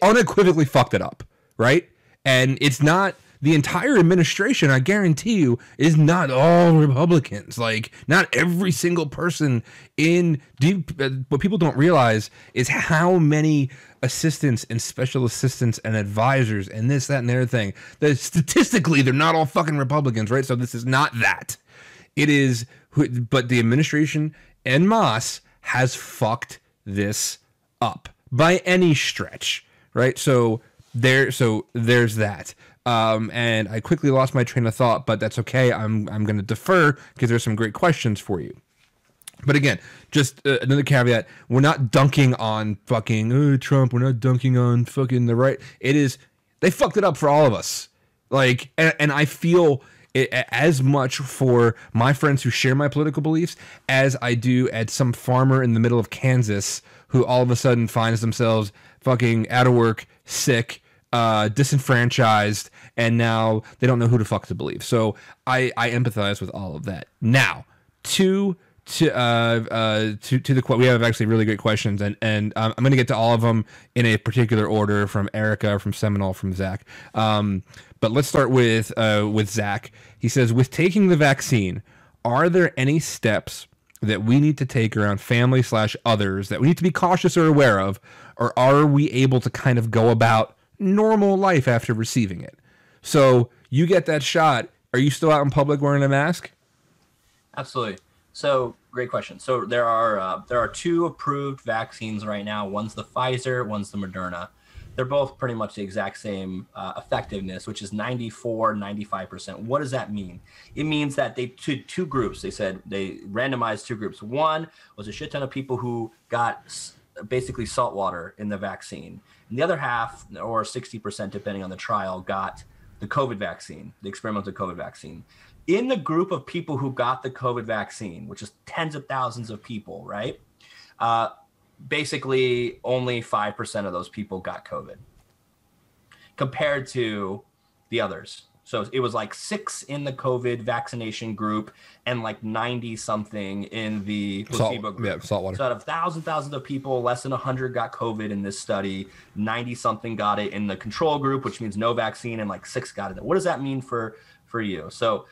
unequivocally fucked it up, right? And it's not the entire administration, I guarantee you, is not all Republicans. Like, not every single person what people don't realize is how many assistants and special assistants and advisors and this, that, and the other thing, that statistically, they're not all fucking Republicans, right? So this is not that. It is, but the administration en masse has fucked this up by any stretch, right? So there's that. And I quickly lost my train of thought, but that's okay. I'm going to defer because there's some great questions for you. But again, just another caveat: we're not dunking on fucking Trump. We're not dunking on fucking the right. It is they fucked it up for all of us. Like, and I feel it as much for my friends who share my political beliefs as I do at some farmer in the middle of Kansas who all of a sudden finds themselves fucking out of work, sick, disenfranchised, and now they don't know who the fuck to believe. So I empathize with all of that. Now to the quote, we have actually really great questions, and I'm going to get to all of them in a particular order, from Erica, from Seminole, from Zach. But let's start with Zach. He says, with taking the vaccine, are there any steps that we need to take around family / others that we need to be cautious or aware of, or are we able to kind of go about normal life after receiving it? So you get that shot. Are you still out in public wearing a mask? Absolutely. So great question. So there are 2 approved vaccines right now. One's the Pfizer, one's the Moderna. They're both pretty much the exact same effectiveness, which is 95%. What does that mean? It means that they took 2 groups. They said they randomized 2 groups. One was a shit ton of people who got basically salt water in the vaccine. And the other half, or 60%, depending on the trial, got the COVID vaccine, the experimental COVID vaccine. In the group of people who got the COVID vaccine, which is tens of thousands of people, right? Basically, only 5% of those people got COVID compared to the others. So it was like 6 in the COVID vaccination group and like 90 something in the placebo group. Yeah, saltwater. So out of thousands of people, less than 100 got COVID in this study. 90 something got it in the control group, which means no vaccine, and like 6 got it. What does that mean for you? So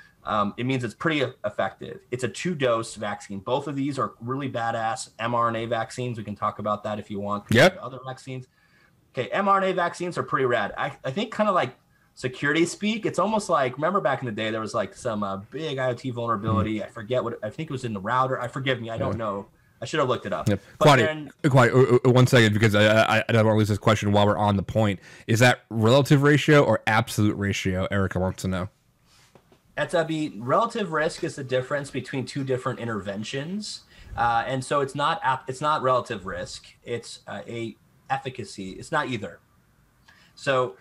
it means it's pretty effective. It's a 2-dose vaccine. Both of these are really badass mRNA vaccines. We can talk about that if you want. Yep. Other vaccines. Okay, mRNA vaccines are pretty rad. I think kind of like security speak, it's almost like, remember back in the day, there was like some big IoT vulnerability. I forget what, I think it was in the router. Forgive me, I don't know. I should have looked it up. Yep. But Quadi, 1 second, because I don't want to lose this question while we're on the point. Is that relative ratio or absolute ratio? Erica wants to know. That's relative risk is the difference between 2 different interventions. And so it's not relative risk. It's a efficacy. It's not either. So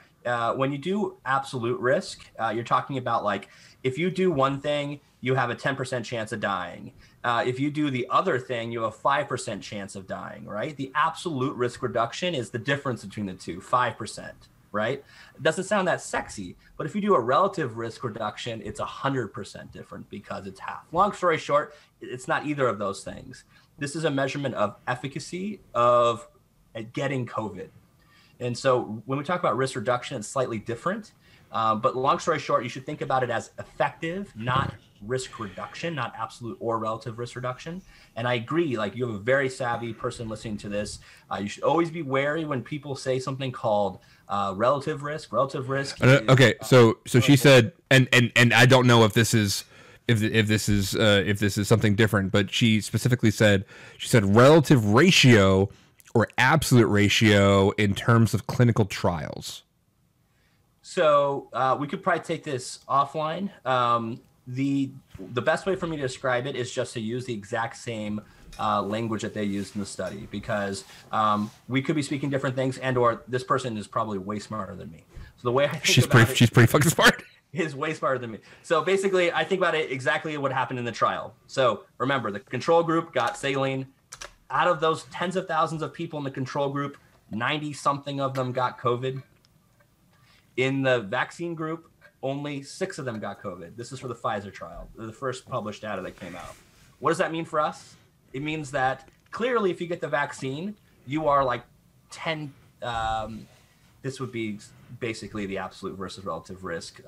when you do absolute risk, you're talking about like, if you do one thing, you have a 10% chance of dying. If you do the other thing, you have a 5% chance of dying, right? The absolute risk reduction is the difference between the two, 5%, right? It doesn't sound that sexy, but if you do a relative risk reduction, it's 100% different because it's half. Long story short, it's not either of those things. This is a measurement of efficacy of getting COVID. And so when we talk about risk reduction, it's slightly different. But long story short, you should think about it as effective, not risk reduction, not absolute or relative risk reduction. And I agree, like you have a very savvy person listening to this. You should always be wary when people say something called relative risk. Relative risk. Okay, so she said, and I don't know if this is if this is something different, but she specifically said relative ratio or absolute ratio in terms of clinical trials. So we could probably take this offline. The best way for me to describe it is just to use the exact same language that they used in the study, because we could be speaking different things, and or this person is probably way smarter than me. So the way I think she's pretty fucking smart. Is way smarter than me. So basically, I think about it exactly what happened in the trial. So remember, the control group got saline. Out of those tens of thousands of people in the control group, 90 something of them got COVID. In the vaccine group, only 6 of them got COVID. This is for the Pfizer trial, the first published data that came out. What does that mean for us? It means that clearly if you get the vaccine, you are like 10, this would be basically the absolute versus relative risk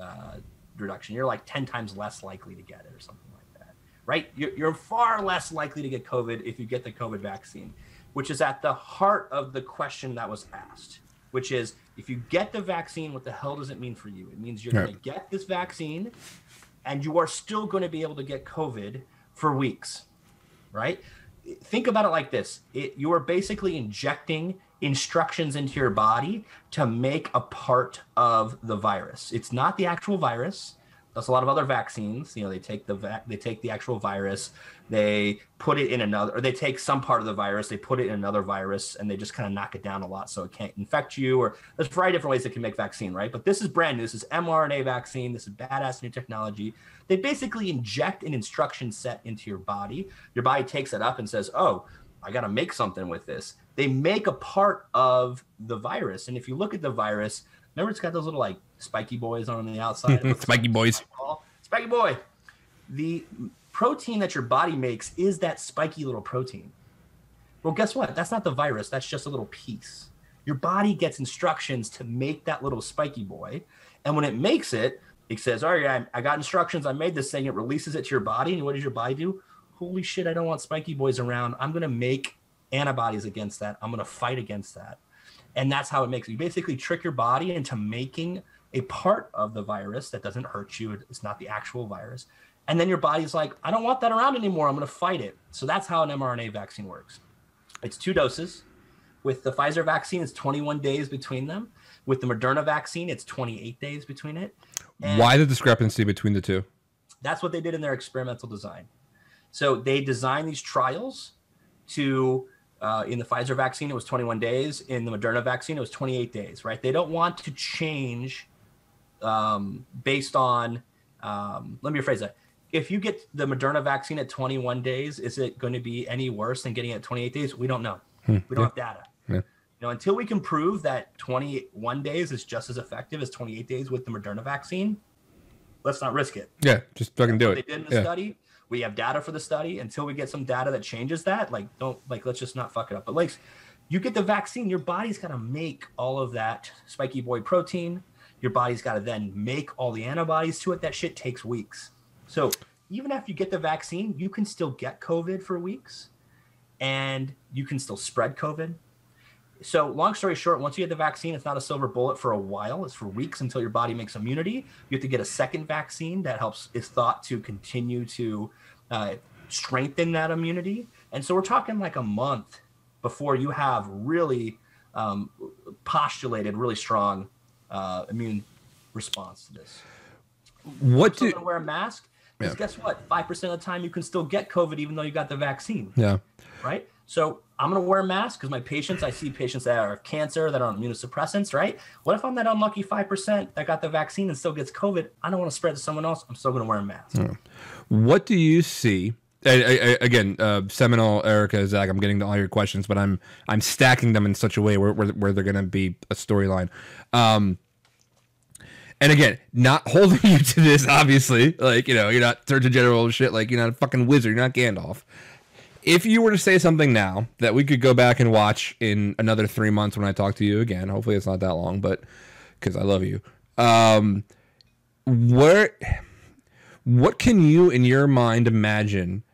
reduction. You're like 10 times less likely to get it or something like that, right? You're far less likely to get COVID if you get the COVID vaccine, which is at the heart of the question that was asked, which is, if you get the vaccine, what the hell does it mean for you? It means you're going to get this vaccine and you are still going to be able to get COVID for weeks, right? Think about it like this. You are basically injecting instructions into your body to make a part of the virus. It's not the actual virus. That's a lot of other vaccines. You know, they take the actual virus, they put it in another, or they take some part of the virus, they put it in another virus, and they just kind of knock it down a lot so it can't infect you. Or there's a variety of different ways they can make vaccine, right? But this is brand new. This is mRNA vaccine. This is badass new technology. They basically inject an instruction set into your body. Your body takes it up and says, oh, I got to make something with this. They make a part of the virus. And if you look at the virus, remember it's got those little like spiky boys on the outside? Spiky boys. Spiky boy. The protein that your body makes is that spiky little protein. Well, guess what? That's not the virus. That's just a little piece. Your body gets instructions to make that little spiky boy. And when it makes it, it says, all right, I got instructions. I made this thing. It releases it to your body. And what does your body do? Holy shit, I don't want spiky boys around. I'm going to make antibodies against that. I'm going to fight against that. And that's how it makes it. You basically trick your body into making a part of the virus that doesn't hurt you. It's not the actual virus. And then your body's like, I don't want that around anymore. I'm going to fight it. So that's how an mRNA vaccine works. It's 2 doses. With the Pfizer vaccine, it's 21 days between them. With the Moderna vaccine, it's 28 days between it. And why the discrepancy between the two? That's what they did in their experimental design. So they designed these trials to... in the Pfizer vaccine, it was 21 days. In the Moderna vaccine, it was 28 days, right? They don't want to change based on, let me rephrase that. If you get the Moderna vaccine at 21 days, is it going to be any worse than getting it at 28 days? We don't know. We don't have data. Yeah. You know, until we can prove that 21 days is just as effective as 28 days with the Moderna vaccine, let's not risk it. Yeah, just fucking do it. They did in the study. We have data for the study. Until we get some data that changes that, let's just not fuck it up. But like, you get the vaccine, your body's got to make all of that spiky boy protein. Your body's got to then make all the antibodies to it. That shit takes weeks. So even after you get the vaccine, you can still get COVID for weeks, and you can still spread COVID. So long story short, once you get the vaccine, it's not a silver bullet for a while. It's for weeks until your body makes immunity. You have to get a second vaccine that is thought to continue to strengthen that immunity. And so we're talking like a month before you have really postulated, really strong immune response to this. What do you wear a mask? Because guess what? 5% of the time you can still get COVID even though you got the vaccine. Yeah. Right? So I'm going to wear a mask because I see patients that are cancer, that are on immunosuppressants, right? What if I'm that unlucky 5% that got the vaccine and still gets COVID? I don't want to spread to someone else. I'm still going to wear a mask. What do you see? Again, Seminole, Erica, Zach, I'm getting to all your questions, but I'm stacking them in such a way where they're going to be a storyline. And again, not holding you to this, obviously. Like, you're not Surgeon General shit. Like, you're not a fucking wizard. You're not Gandalf. If you were to say something now that we could go back and watch in another 3 months when I talk to you again, hopefully it's not that long, but because I love you. What can you, in your mind, imagine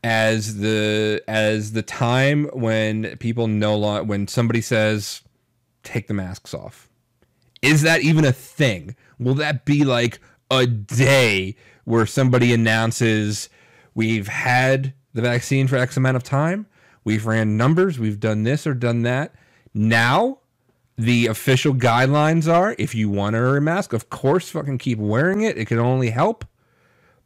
as the time when people when somebody says, take the masks off? Is that even a thing? Will that be like a day where somebody announces, we've had the vaccine for X amount of time, we've ran numbers, we've done this or done that. Now, the official guidelines are, if you want to wear a mask, of course, fucking keep wearing it. It can only help,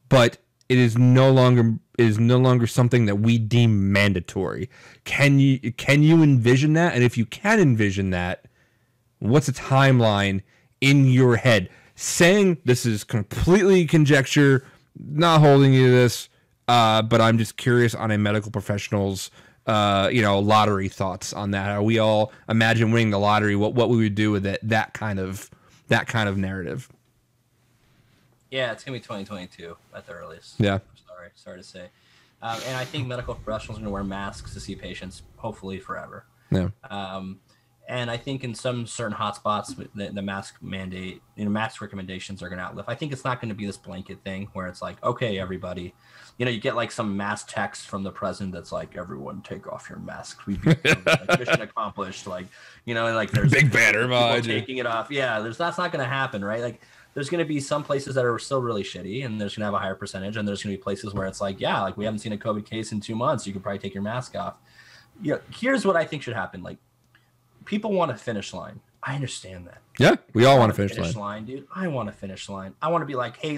but it is no longer something that we deem mandatory. Can you envision that? And if you can envision that, what's a timeline in your head? Saying this is completely conjecture, not holding you to this, but I'm just curious on a medical professional's, lottery thoughts on that. How we all imagine winning the lottery, what we would do with that kind of narrative. Yeah, it's gonna be 2022 at the earliest. Yeah. Sorry to say. And I think medical professionals are gonna wear masks to see patients, hopefully forever. Yeah. And I think in some certain hotspots, the mask mandate, mask recommendations are going to outlive. I think it's not going to be this blanket thing where it's like, okay, everybody, you get like some mass text from the president that's like, everyone take off your masks. We've mission accomplished. Like, like there's big banner taking it off. Yeah, that's not going to happen, right? Like, there's going to be some places that are still really shitty, and there's going to have a higher percentage, and there's going to be places where it's like, yeah, like we haven't seen a COVID case in 2 months. You could probably take your mask off. Here's what I think should happen. Like, people want a finish line. I understand that. Yeah, we all want a finish line, dude. I want a finish line. I want to be like, hey,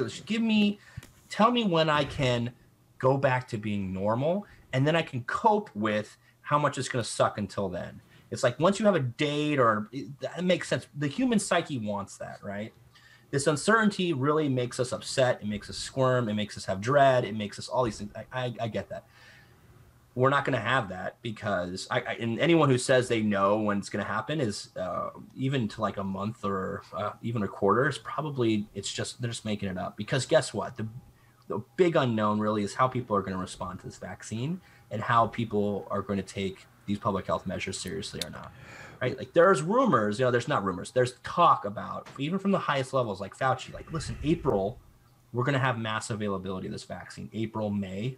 tell me when I can go back to being normal, and then I can cope with how much it's going to suck until then. It's like once you have a date, it makes sense. The human psyche wants that, right? This uncertainty really makes us upset. It makes us squirm. It makes us have dread. It makes us all these things. I get that. We're not going to have that because and anyone who says they know when it's going to happen is even to like a month or even a quarter is probably, they're just making it up. Because guess what? The big unknown really is how people are going to respond to this vaccine and how people are going to take these public health measures seriously or not. Right? Like there's rumors, there's not rumors. There's talk about, even from the highest levels like Fauci, like, listen, April, we're going to have mass availability of this vaccine. April, May.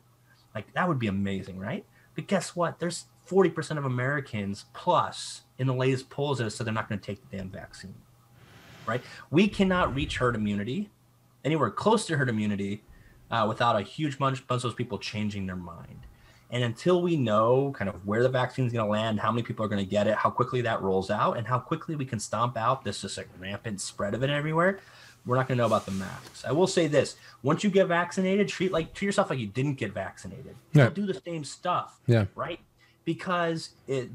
Like that would be amazing, right? But guess what? There's 40% of Americans plus in the latest polls that have said they're not going to take the damn vaccine, right? We cannot reach herd immunity, anywhere close to herd immunity, without a huge bunch of those people changing their mind. And until we know kind of where the vaccine is going to land, how many people are going to get it, how quickly that rolls out, and how quickly we can stomp out this just like rampant spread of it everywhere, we're not going to know about the masks. I will say this: once you get vaccinated, treat yourself like you didn't get vaccinated. Yeah. Do the same stuff. Yeah. Right? Because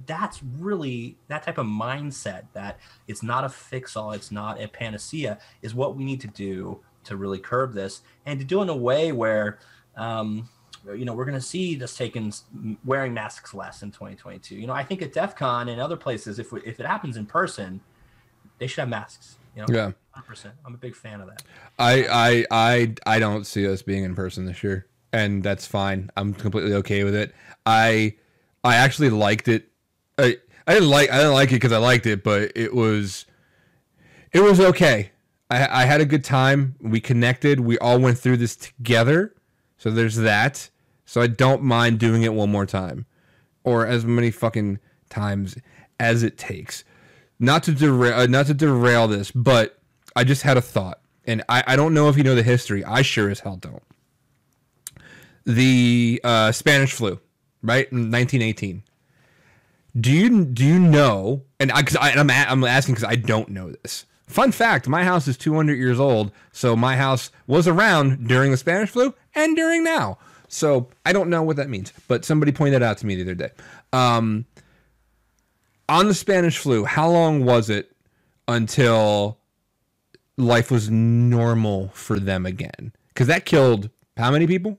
that's really that type of mindset that it's not a fix-all, it's not a panacea, is what we need to do to really curb this and to do it in a way where, we're going to see this wearing masks less in 2022. I think at DEF CON and other places, if it happens in person, they should have masks. Yeah. 100%. I'm a big fan of that. I don't see us being in person this year, and that's fine. I'm completely okay with it. I actually liked it. I didn't like it because I liked it, but it was okay. I had a good time. We connected. We all went through this together. So there's that. So I don't mind doing it one more time, or as many fucking times as it takes. Not to derail this, but I just had a thought, and I don't know if you know the history. I sure as hell don't. The Spanish flu, right, in 1918. Do you know? And I'm asking because I don't know this. Fun fact: my house is 200 years old, so my house was around during the Spanish flu and during now. So I don't know what that means, but somebody pointed out to me the other day. On the Spanish flu, how long was it until life was normal for them again? Because that killed how many people?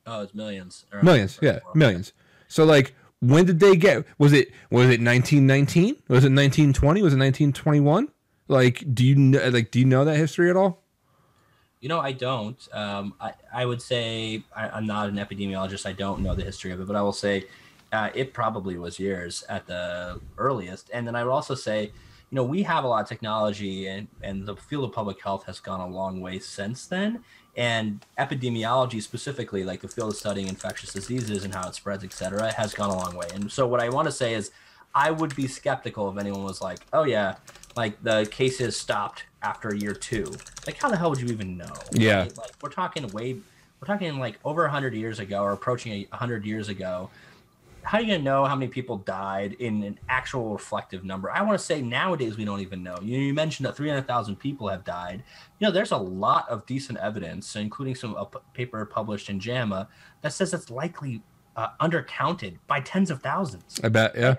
Oh, it's millions. Millions, yeah, millions. So like, when did they get? Was it 1919? Was it 1920? Was it 1921? Like, do you know that history at all? You know, I don't. I would say I'm not an epidemiologist. I don't know the history of it, but I will say it probably was years at the earliest. And then I would also say, you know, we have a lot of technology, and the field of public health has gone a long way since then. And epidemiology specifically, like the field of studying infectious diseases and how it spreads, et cetera, has gone a long way. And so what I want to say is I would be skeptical if anyone was like, oh, yeah, like the cases stopped after year 2. Like, how the hell would you even know? Yeah. Right? Like, we're talking like over 100 years ago, or approaching 100 years ago. How are you going to know how many people died in an actual reflective number? I want to say nowadays we don't even know. You mentioned that 300,000 people have died. You know, there's a lot of decent evidence, including some paper published in JAMA, that says it's likely undercounted by tens of thousands. I bet, yeah.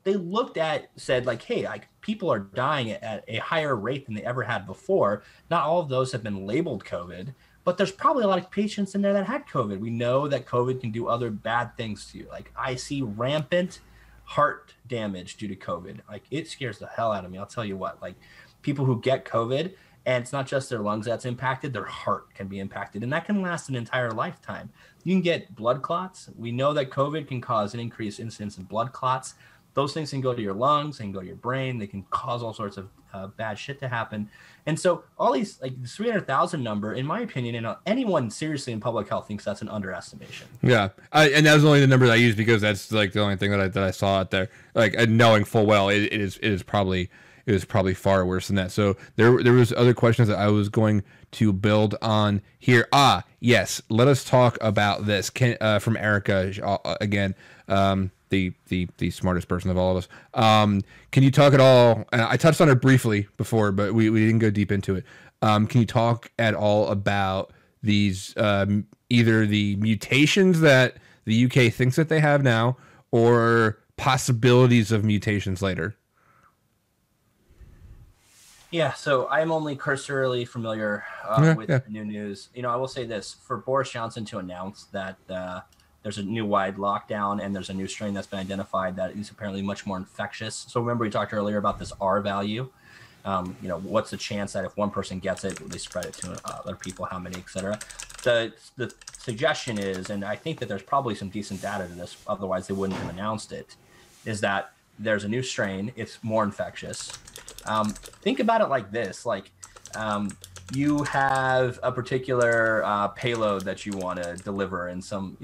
They looked at, said like, hey, like people are dying at a higher rate than they ever had before. Not all of those have been labeled COVID, but there's probably a lot of patients in there that had COVID. We know that COVID can do other bad things to you. Like, I see rampant heart damage due to COVID. Like, it scares the hell out of me. I'll tell you what, like people who get COVID, and it's not just their lungs that's impacted, their heart can be impacted, and that can last an entire lifetime. You can get blood clots. We know that COVID can cause an increased incidence in blood clots. Those things can go to your lungs, they can go to your brain, they can cause all sorts of bad shit to happen. And so all these, like the 300,000 number, in my opinion, and anyone seriously in public health thinks that's an underestimation. Yeah, and that was only the number that I used because that's like the only thing that I saw out there. Like, knowing full well it is probably far worse than that. So there was other questions that I was going to build on here. Yes, let us talk about this. From Erica again. The smartest person of all of us. Can you talk at all? And I touched on it briefly before, but we didn't go deep into it. Can you talk at all about these either the mutations that the UK thinks that they have now, or possibilities of mutations later? Yeah, so I'm only cursorily familiar with the new news. You know, I will say this: for Boris Johnson to announce that there's a new wide lockdown and there's a new strain that's been identified that is apparently much more infectious. So remember we talked earlier about this R value. You know, what's the chance that if one person gets it, they spread it to other people, how many, et cetera. The suggestion is, and I think that there's probably some decent data to this, otherwise they wouldn't have announced it, is that there's a new strain, it's more infectious. Think about it like this, like you have a particular payload that you want to deliver in some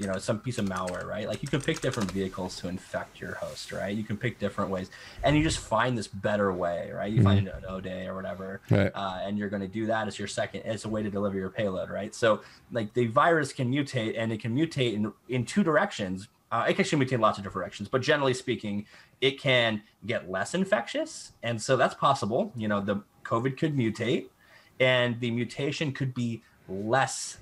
piece of malware, right? Like you can pick different vehicles to infect your host, right? You can pick different ways, and you just find this better way, right? You find an O-day or whatever, right. And you're going to do that as your as a way to deliver your payload, right? So like the virus can mutate, and it can mutate in two directions. It can mutate in lots of different directions, but generally speaking, it can get less infectious, and so that's possible. You know, the COVID could mutate, and the mutation could be less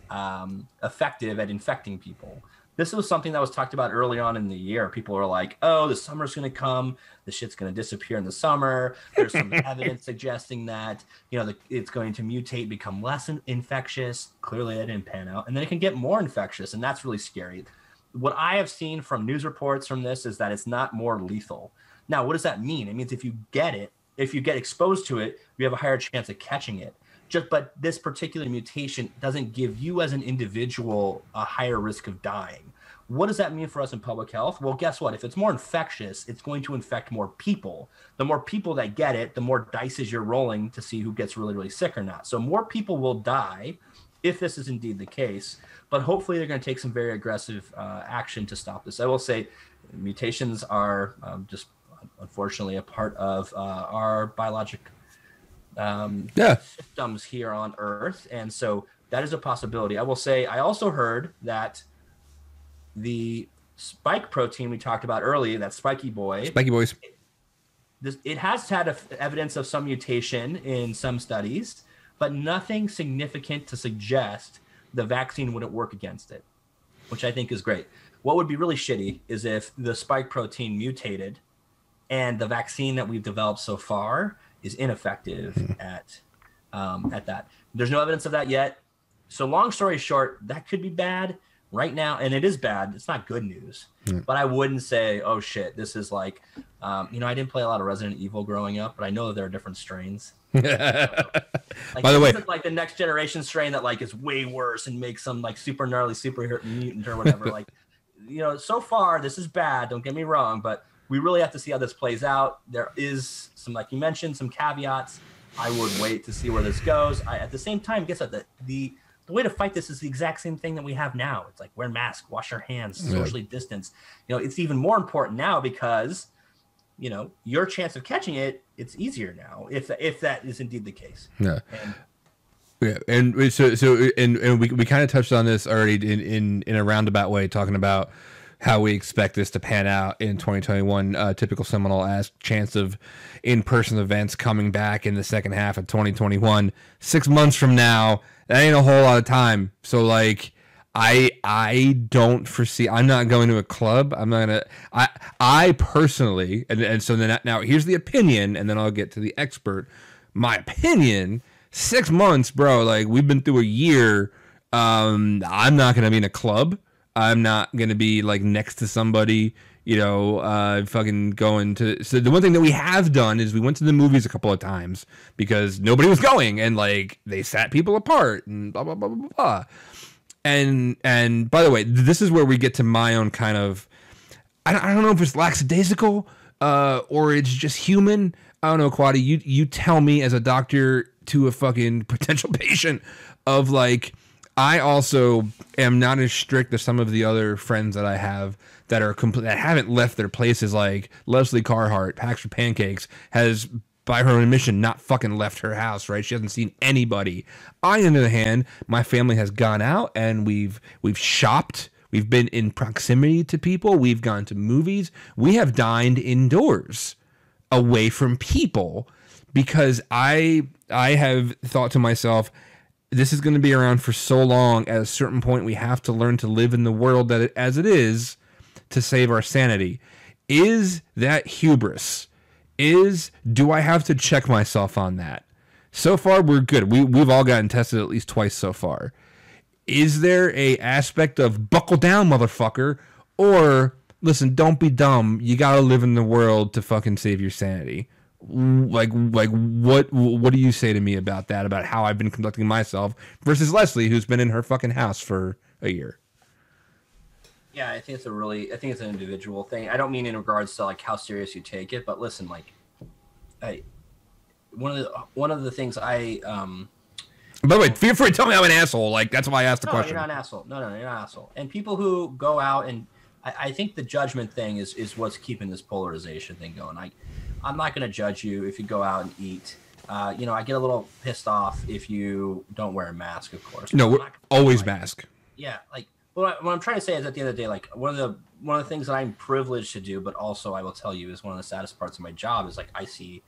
effective at infecting people. This was something that was talked about early on in the year. People were like, oh, the summer's going to come. The shit's going to disappear in the summer. There's some evidence suggesting that, you know, it's going to mutate, become less infectious. Clearly, that didn't pan out. And then it can get more infectious, and that's really scary. What I have seen from news reports from this is that it's not more lethal. Now, what does that mean? It means if you get exposed to it, you have a higher chance of catching it. But this particular mutation doesn't give you as an individual a higher risk of dying. What does that mean for us in public health? Well, guess what? If it's more infectious, it's going to infect more people. The more people that get it, the more dices you're rolling to see who gets really, really sick or not. So more people will die if this is indeed the case. But hopefully they're going to take some very aggressive action to stop this. I will say mutations are just unfortunately a part of our biologic systems here on Earth. And so that is a possibility. I will say I also heard that the spike protein we talked about earlier, that spiky boys, it has had evidence of some mutation in some studies, but nothing significant to suggest the vaccine wouldn't work against it, which I think is great. What would be really shitty is if the spike protein mutated and the vaccine that we've developed so far is ineffective at that. There's no evidence of that yet. So long story short, that could be bad right now. And it is bad. It's not good news. But I wouldn't say, oh shit, this is like, I didn't play a lot of Resident Evil growing up, but I know that there are different strains. By the way, like the next generation strain that like is way worse and makes some like super gnarly super mutant or whatever. Like, so far this is bad. Don't get me wrong, but we really have to see how this plays out. There is some, like you mentioned, some caveats. I would wait to see where this goes. At the same time, guess what? The way to fight this is the exact same thing that we have now. It's like wear masks, wash your hands, socially distance. It's even more important now because, your chance of catching it, it's easier now if that is indeed the case. Yeah. And we kind of touched on this already in a roundabout way, talking about how we expect this to pan out in 2021. Typical Seminole chance of in-person events coming back in the second half of 2021. 6 months from now, that ain't a whole lot of time. So like, I don't foresee. I'm not going to a club. I'm not gonna. I personally, and so then now here's the opinion, and then I'll get to the expert. My opinion. 6 months, bro. Like we've been through a year. I'm not gonna be in a club. I'm not gonna be like next to somebody. Fucking going to. So the one thing that we have done is we went to the movies a couple of times because nobody was going, and like they sat people apart and blah blah blah blah blah. And by the way, this is where we get to my own kind of. I don't know if it's lackadaisical or it's just human. I don't know, Quadi. You tell me as a doctor to a fucking potential patient of like, I also am not as strict as some of the other friends that I have that are that haven't left their places. Like Leslie Carhart, Packs for Pancakes, has by her own admission not fucking left her house. Right, she hasn't seen anybody. I, on the other hand, my family has gone out and we've shopped. We've been in proximity to people. We've gone to movies. We have dined indoors, away from people, because I have thought to myself, this is going to be around for so long. At a certain point, we have to learn to live in the world as it is to save our sanity. Is that hubris? Do I have to check myself on that? So far, we're good. We've all gotten tested at least twice so far. Is there a aspect of buckle down, motherfucker? Or listen, don't be dumb. You got to live in the world to fucking save your sanity. Like what do you say to me about that, about how I've been conducting myself versus Leslie, who's been in her fucking house for a year? Yeah, I think it's an individual thing. I don't mean in regards to like how serious you take it, but listen, like one of the things I by the way, feel free to tell me I'm an asshole. Like that's why I asked the question. You're not an asshole. No, you're not an asshole. And people who go out and I think the judgment thing is what's keeping this polarization thing going. I'm not going to judge you if you go out and eat. I get a little pissed off if you don't wear a mask, of course. No, always mask. Yeah, like what I'm trying to say is at the end of the day, like one of the things that I'm privileged to do, but also I will tell you is one of the saddest parts of my job is like I see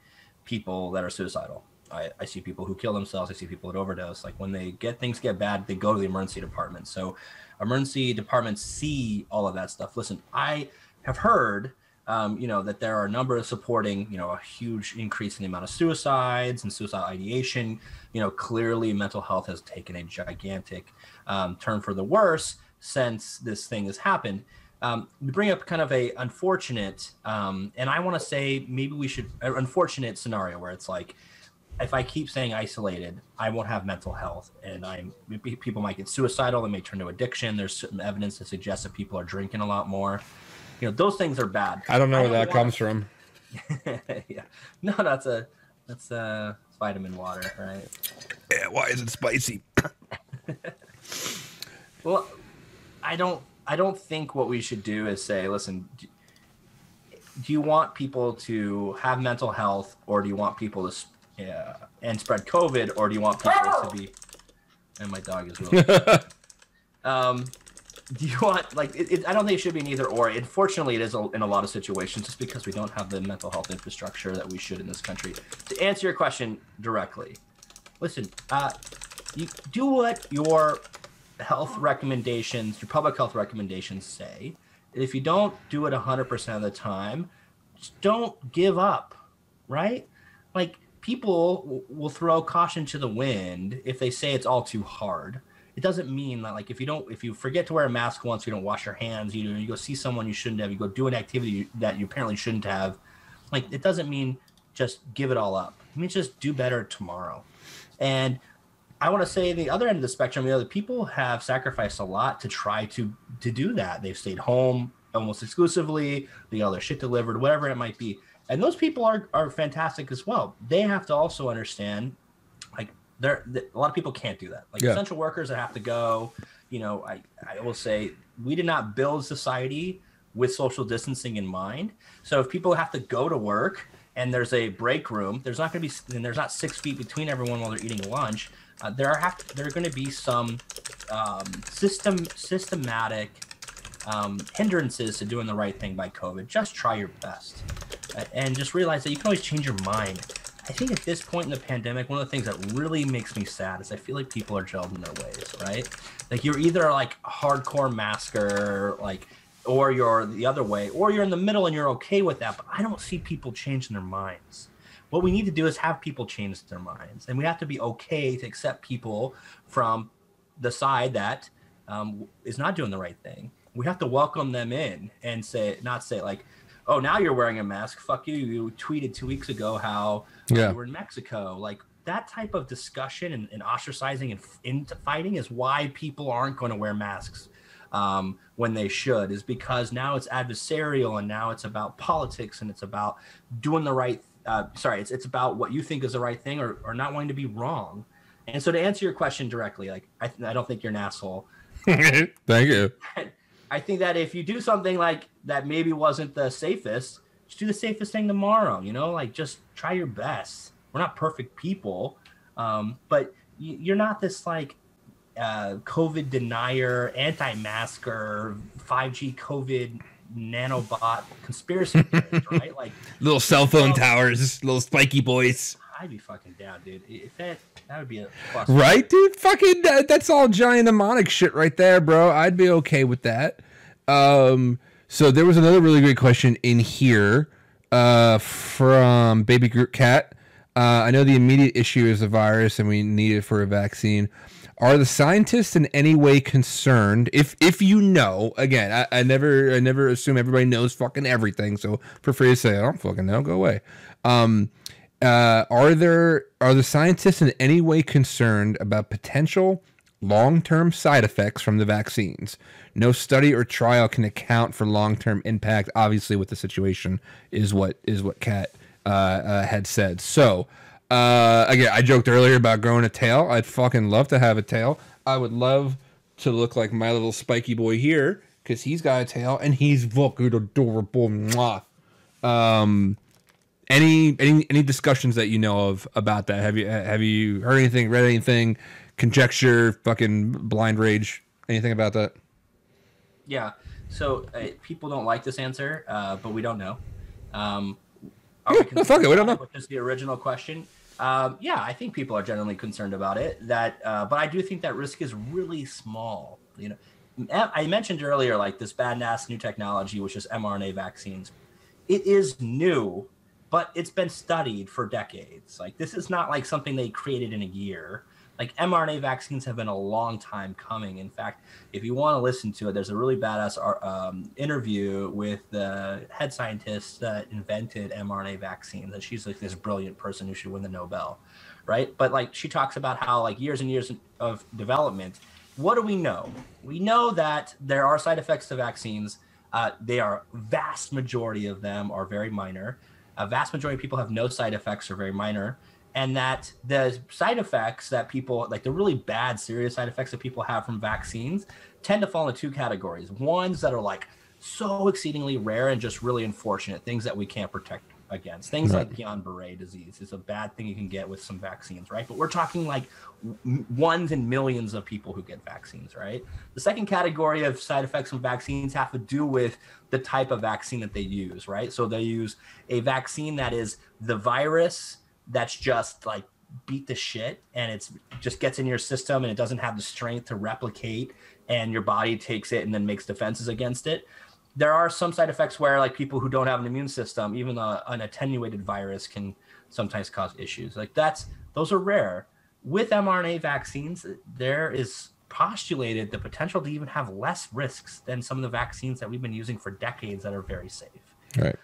people that are suicidal. I see people who kill themselves. I see people that overdose. Like when things get bad, they go to the emergency department. So emergency departments see all of that stuff. Listen, I have heard that there are a number of supporting, a huge increase in the amount of suicides and suicide ideation. Clearly mental health has taken a gigantic turn for the worse since this thing has happened. We bring up kind of a unfortunate, and I want to say maybe we should, an unfortunate scenario where it's like, if I keep saying isolated, I won't have mental health, and people might get suicidal. They may turn to addiction. There's certain evidence to suggest that people are drinking a lot more. You know, those things are bad. I don't know where that comes from. Yeah, no, that's vitamin water, right? Yeah, why is it spicy? Well, I don't think what we should do is say, listen, do you want people to have mental health, or do you want people to and spread COVID, or do you want people to be? And my dog is really. Do you want I don't think it should be an either or. Unfortunately, it is in a lot of situations, just because we don't have the mental health infrastructure that we should in this country. To answer your question directly, listen, you do what your health recommendations, your public health recommendations say. If you don't do it 100% of the time, just don't give up, right? Like, people will throw caution to the wind if they say it's all too hard. It doesn't mean that, like, if you forget to wear a mask once, you don't wash your hands, you go see someone you shouldn't have, you go do an activity that you apparently shouldn't have, like, it doesn't mean just give it all up. It means just do better tomorrow. And I want to say the other end of the spectrum, the people have sacrificed a lot to try to do that. They've stayed home almost exclusively. They got their shit delivered, whatever it might be. And those people are fantastic as well. They have to also understand, like, a lot of people can't do that. Like, essential workers that have to go, I will say, we did not build society with social distancing in mind. So if people have to go to work and there's a break room, there's not 6 feet between everyone while they're eating lunch. There are going to be some systematic hindrances to doing the right thing by COVID. Just try your best, and just realize that you can always change your mind. I think at this point in the pandemic, one of the things that really makes me sad is I feel like people are gelled in their ways, right? Like, you're either like a hardcore masker, like, or you're the other way, or you're in the middle and you're okay with that. But I don't see people changing their minds. What we need to do is have people change their minds, and we have to be okay to accept people from the side that is not doing the right thing. We have to welcome them in and not say like, oh, now you're wearing a mask. Fuck you. You tweeted 2 weeks ago how you were in Mexico. Like, that type of discussion and ostracizing and into fighting is why people aren't going to wear masks when they should, is because now it's adversarial, and now it's about politics, and it's about doing the right it's about what you think is the right thing, or not wanting to be wrong. And so, to answer your question directly, like, I don't think you're an asshole. Thank you. I think that if you do something like that maybe wasn't the safest, just do the safest thing tomorrow, like, just try your best. We're not perfect people, but you're not this like COVID denier, anti-masker, 5G COVID nanobot conspiracy theorist, right? Like, little cell phone towers, little spiky boys. I'd be fucking down, dude. If that would be a plus. Right, dude? Fucking that's all giant mnemonic shit right there, bro. I'd be okay with that. So there was another really great question in here from Baby Groot Cat. I know the immediate issue is the virus and we need it for a vaccine. Are the scientists in any way concerned? If you know, again, I never assume everybody knows fucking everything. So feel free to say, I don't fucking know, go away. Are the scientists in any way concerned about potential long-term side effects from the vaccines? No study or trial can account for long-term impact. Obviously, with the situation is what Kat had said. So, again, I joked earlier about growing a tail. I'd fucking love to have a tail. I would love to look like my little spiky boy here, because he's got a tail and he's fucking adorable. Mwah. Any discussions that you know of about that? Have you heard anything, read anything, conjecture, fucking blind rage, anything about that? Yeah. So people don't like this answer, but we don't know. Fuck it, we don't know. Which is the original question. Yeah, I think people are generally concerned about it. But I do think that risk is really small. I mentioned earlier, like, this badass new technology, which is mRNA vaccines. It is new, but it's been studied for decades. Like, this is not like something they created in a year. Like, mRNA vaccines have been a long time coming. In fact, if you want to listen to it, there's a really badass interview with the head scientist that invented mRNA vaccines. And she's like this brilliant person who should win the Nobel. right? But like she talks about how like years and years of development. What do we know? We know that there are side effects to vaccines. They are vast majority of them are very minor. A vast majority of people have no side effects or very minor. And that the side effects that people, like the really bad, serious side effects that people have from vaccines tend to fall into two categories. Ones that are like so exceedingly rare and just really unfortunate, things that we can't protect against. Things like Guillain-Barré disease is a bad thing you can get with some vaccines, right? But we're talking like ones in millions of people who get vaccines, right? The second category of side effects from vaccines have to do with the type of vaccine that they use, right? So they use a vaccine that is the virus that's just like beat the shit and it's just gets in your system and it doesn't have the strength to replicate and your body takes it and then makes defenses against it. There are some side effects where like people who don't have an immune system, even an attenuated virus can sometimes cause issues. Like those are rare. With mRNA vaccines, there is postulated the potential to even have less risks than some of the vaccines that we've been using for decades that are very safe. Right.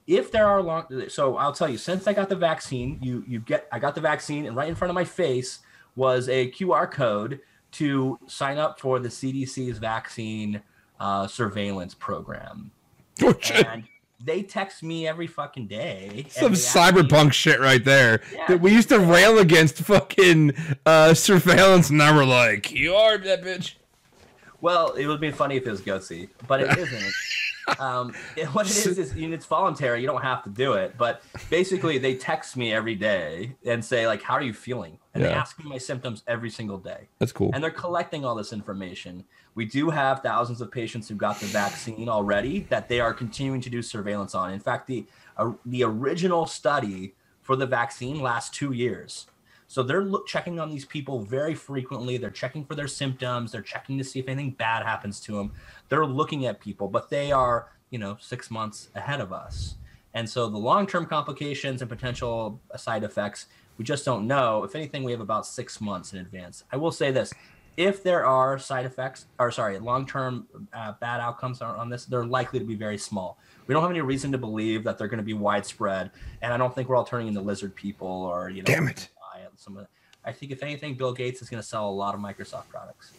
If there are so I'll tell you, since I got the vaccine, I got the vaccine and right in front of my face was a QR code to sign up for the CDC's vaccine surveillance program. Oh, shit. And they text me every fucking day. Some cyberpunk shit right there. Yeah. We used to rail against fucking surveillance, and now we're like, you are that bitch. Well, it would be funny if it was gutsy, but it isn't. What it is it's voluntary. You don't have to do it. But basically, they text me every day and say, like, how are you feeling? And they ask me my symptoms every single day. That's cool. And they're collecting all this information. We do have thousands of patients who got the vaccine already that they are continuing to do surveillance on. In fact, the original study for the vaccine lasts 2 years. So they're checking on these people very frequently. They're checking for their symptoms. They're checking to see if anything bad happens to them. They're looking at people, but they are, 6 months ahead of us. And so the long-term complications and potential side effects, we just don't know. If anything, we have about 6 months in advance. I will say this. If there are long-term bad outcomes on this, they're likely to be very small. We don't have any reason to believe that they're going to be widespread. And I don't think we're all turning into lizard people or, Damn it. I think if anything, Bill Gates is going to sell a lot of Microsoft products.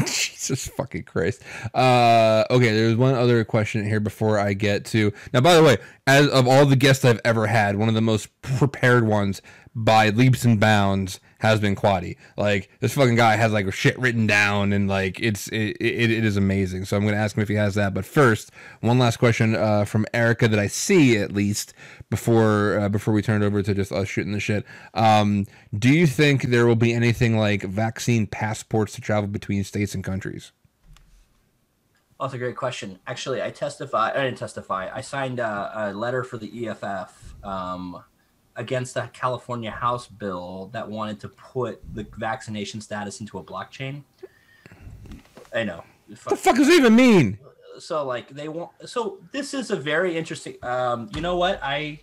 Jesus fucking Christ. Okay, there's one other question here before I get to. Now, by the way, as of all the guests I've ever had, one of the most prepared ones by leaps and bounds has been Quaddy. Like, this fucking guy has like shit written down and like it is amazing. So I'm gonna ask him if he has that. But first, one last question from Erica that I see at least before we turn it over to just us shooting the shit. Do you think there will be anything like vaccine passports to travel between states and countries? Oh, that's a great question. Actually, I didn't testify. I signed a letter for the EFF against the California House bill that wanted to put the vaccination status into a blockchain. I know. What the fuck does it even mean? So like so this is a very interesting, you know what? I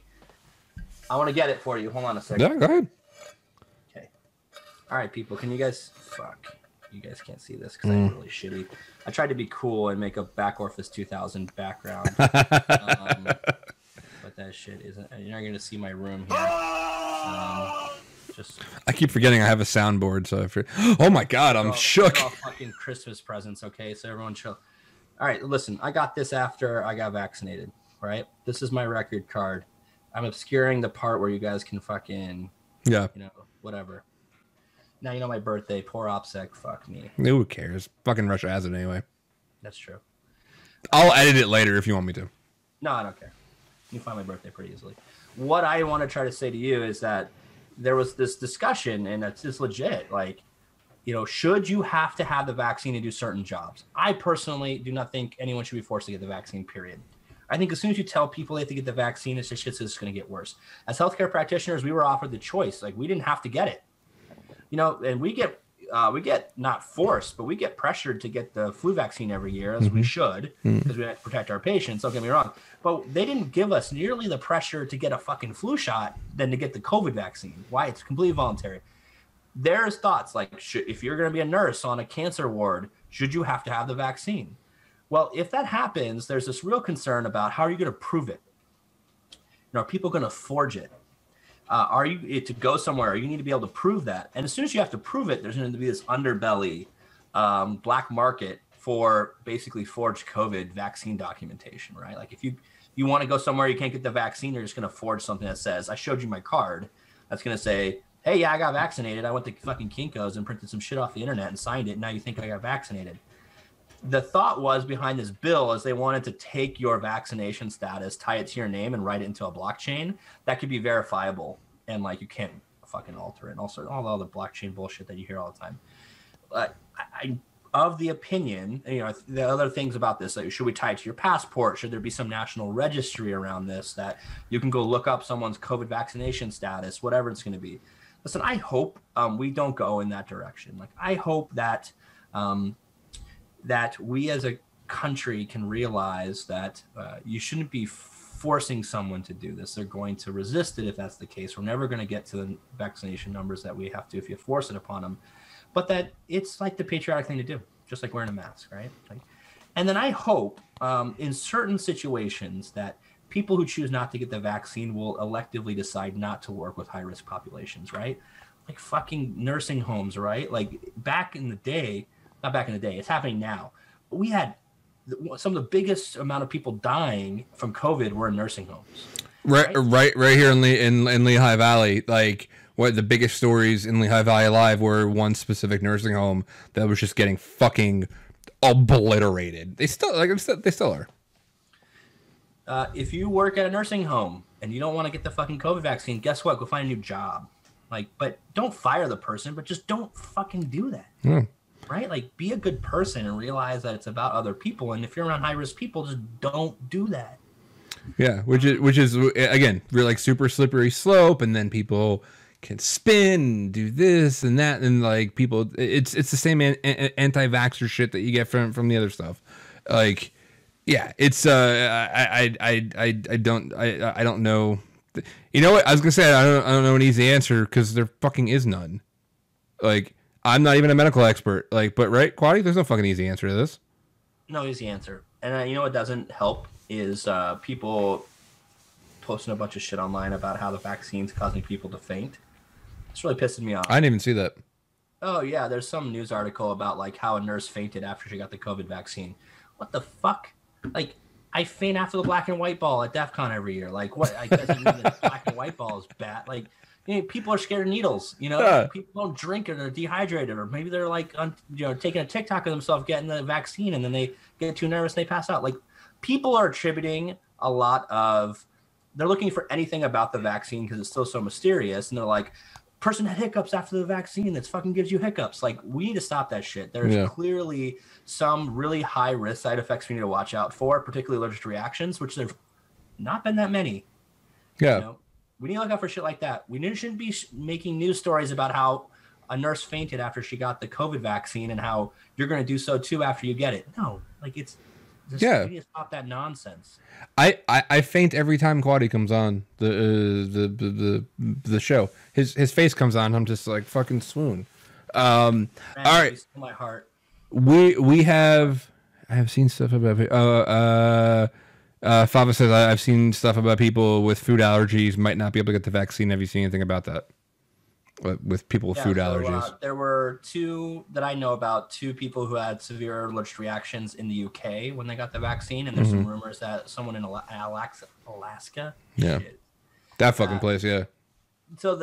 want to get it for you. Hold on a second. Yeah, go ahead. Okay. All right, people. Can you guys, you guys can't see this because I'm really shitty. I tried to be cool and make a Back Orpheus 2000 background. But that shit isn't. You're not going to see my room here. I keep forgetting I have a soundboard. So oh my god, I'm shook. All fucking Christmas presents, okay? So everyone chill. All right, listen. I got this after I got vaccinated. Right? This is my record card. I'm obscuring the part where you guys can fucking whatever. Now you know my birthday. Poor OPSEC. Fuck me. Who cares? Fucking Russia has it anyway. That's true. I'll edit it later if you want me to. No, I don't care. You can find my birthday pretty easily. What I want to try to say to you is that there was this discussion, and it's just legit. Like, should you have to have the vaccine to do certain jobs? I personally do not think anyone should be forced to get the vaccine, period. I think as soon as you tell people they have to get the vaccine, it's just going to get worse. As healthcare practitioners, we were offered the choice. Like, we didn't have to get it. And we get not forced, but we get pressured to get the flu vaccine every year, as we should, because we have to protect our patients. Don't get me wrong. But they didn't give us nearly the pressure to get a fucking flu shot than to get the COVID vaccine. Why? It's completely voluntary. There's thoughts like, if you're going to be a nurse on a cancer ward, should you have to have the vaccine? Well, if that happens, there's this real concern about how are you going to prove it? Are people going to forge it? are you to go somewhere? You need to be able to prove that. And as soon as you have to prove it, there's going to be this underbelly black market for basically forged COVID vaccine documentation, right? Like if you want to go somewhere you can't get the vaccine, you're just going to forge something that says, I showed you my card. That's going to say, hey, yeah, I got vaccinated. I went to fucking Kinko's and printed some shit off the internet and signed it. And now you think I got vaccinated. The thought was behind this bill is they wanted to take your vaccination status, tie it to your name, and write it into a blockchain that could be verifiable. And like you can't fucking alter it. And also all the other blockchain bullshit that you hear all the time. I'm of the opinion, you know, the other things about this, like, should we tie it to your passport? Should there be some national registry around this that you can go look up someone's COVID vaccination status, whatever it's going to be? Listen, I hope we don't go in that direction. Like, I hope that that we as a country can realize that you shouldn't be forcing someone to do this. They're going to resist it if that's the case. We're never going to get to the vaccination numbers that we have to if you force it upon them. But that it's like the patriotic thing to do, just like wearing a mask, right? Like, and then I hope in certain situations that people who choose not to get the vaccine will electively decide not to work with high-risk populations, right? Like fucking nursing homes, right? Like back in the day, not back in the day, it's happening now. We had some of the biggest amount of people dying from COVID were in nursing homes. Right here in Lehigh Valley, like what the biggest stories in Lehigh Valley Live were one specific nursing home that was just getting fucking obliterated. They still are. If you work at a nursing home and you don't want to get the fucking COVID vaccine, guess what? Go find a new job. Like, but don't fire the person, but just don't fucking do that. Right? Like, be a good person and realize that it's about other people. And if you're around high risk people, just don't do that. Yeah, which is again, really like super slippery slope, and then people can spin and do this and that, and like people, it's the same anti-vaxxer shit that you get from the other stuff. Like, yeah, it's I don't know. You know what? I was gonna say I don't know an easy answer because there fucking is none. Like, I'm not even a medical expert. Like, but right, Quaddy, there's no fucking easy answer to this. No easy answer. And you know what doesn't help is people posting a bunch of shit online about how the vaccine's causing people to faint. It's really pissing me off. I didn't even see that. Oh, yeah, there's some news article about like how a nurse fainted after she got the COVID vaccine. What the fuck? Like, I faint after the black and white ball at DEF CON every year. Like, what? I guess it means that black and white ball is bad. Like, you know, people are scared of needles. You know, yeah. People don't drink or they're dehydrated, or maybe they're like, taking a TikTok of themselves getting the vaccine, and then they get too nervous and they pass out. Like, people are attributing a lot of, they're looking for anything about the vaccine because it's still so mysterious, and they're like, person had hiccups after the vaccine that fucking gives you hiccups. Like, we need to stop that shit. There's clearly some really high risk side effects we need to watch out for, particularly allergic reactions, which there've not been that many. Yeah. You know? We need to look out for shit like that. We shouldn't be making news stories about how a nurse fainted after she got the COVID vaccine and how you're going to do so too after you get it. No, like it's just, we need to stop that nonsense. I faint every time Quaddy comes on the show. His face comes on. I'm just like fucking swoon. Man, all right, my heart. I have seen stuff about Fava says I've seen stuff about people with food allergies might not be able to get the vaccine. Have you seen anything about that? With people with food allergies? There were two that I know about, two people who had severe allergic reactions in the UK when they got the vaccine, and there's some rumors that someone in Alaska. Yeah, shit. That fucking place. Yeah. So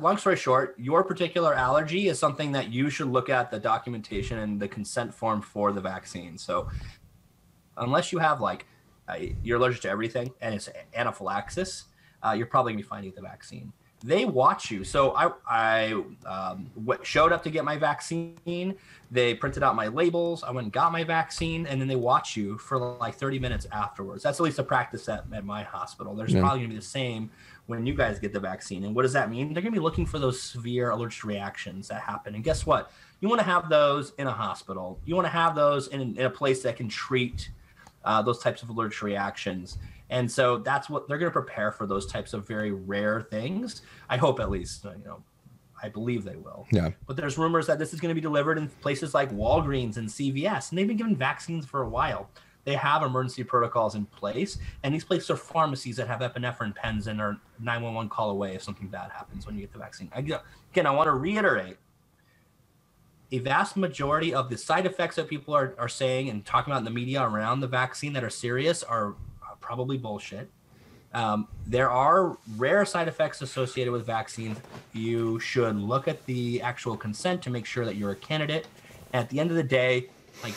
long story short, your particular allergy is something that you should look at the documentation and the consent form for the vaccine. So unless you have you're allergic to everything and it's anaphylaxis, you're probably gonna be fine with the vaccine. They watch you. So I showed up to get my vaccine. They printed out my labels. I went and got my vaccine, and then they watch you for like 30 minutes afterwards. That's at least a practice at my hospital. There's probably going to be the same when you guys get the vaccine. And what does that mean? They're going to be looking for those severe allergic reactions that happen. And guess what? You want to have those in a hospital. You want to have those in a place that can treat those types of allergic reactions. And so that's what they're going to prepare for, those types of very rare things. I hope, at least, I believe they will. Yeah. But there's rumors that this is going to be delivered in places like Walgreens and CVS, and they've been giving vaccines for a while. they have emergency protocols in place, and these places are pharmacies that have epinephrine pens and are 911 call away if something bad happens when you get the vaccine. Again, I want to reiterate, a vast majority of the side effects that people are saying and talking about in the media around the vaccine that are serious are probably bullshit. There are rare side effects associated with vaccines. You should look at the actual consent to make sure that you're a candidate. At the end of the day, like,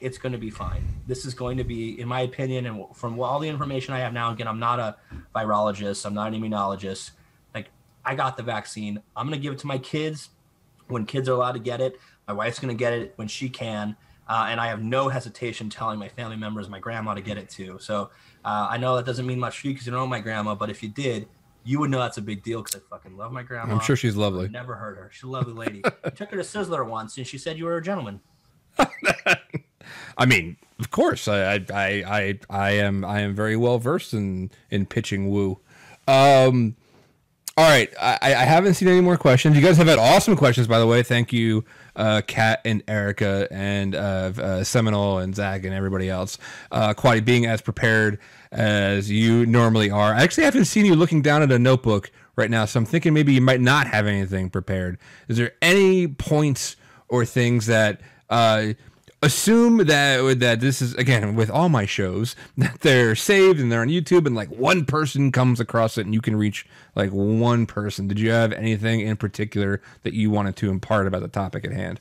it's going to be fine. This is going to be, in my opinion, and from all the information I have now, again, I'm not a virologist, I'm not an immunologist. Like, I got the vaccine. I'm going to give it to my kids when kids are allowed to get it. My wife's going to get it when she can. And I have no hesitation telling my family members, my grandma, to get it too. So I know that doesn't mean much for you because you don't know my grandma, but if you did, you would know that's a big deal because I fucking love my grandma. I'm sure she's lovely. I've never heard her. She's a lovely lady. I took her to Sizzler once, and she said you were a gentleman. I mean, of course, I am very well versed in pitching woo. All right, I haven't seen any more questions. You guys have had awesome questions, by the way. Thank you, Kat and Erica and Seminole and Zach and everybody else. Quadi, being as prepared as you normally are. I actually haven't seen you looking down at a notebook right now, so I'm thinking maybe you might not have anything prepared. Is there any points or things that assume that this is, again, with all my shows, that they're saved and they're on YouTube and like one person comes across it and you can reach like one person? Did you have anything in particular that you wanted to impart about the topic at hand?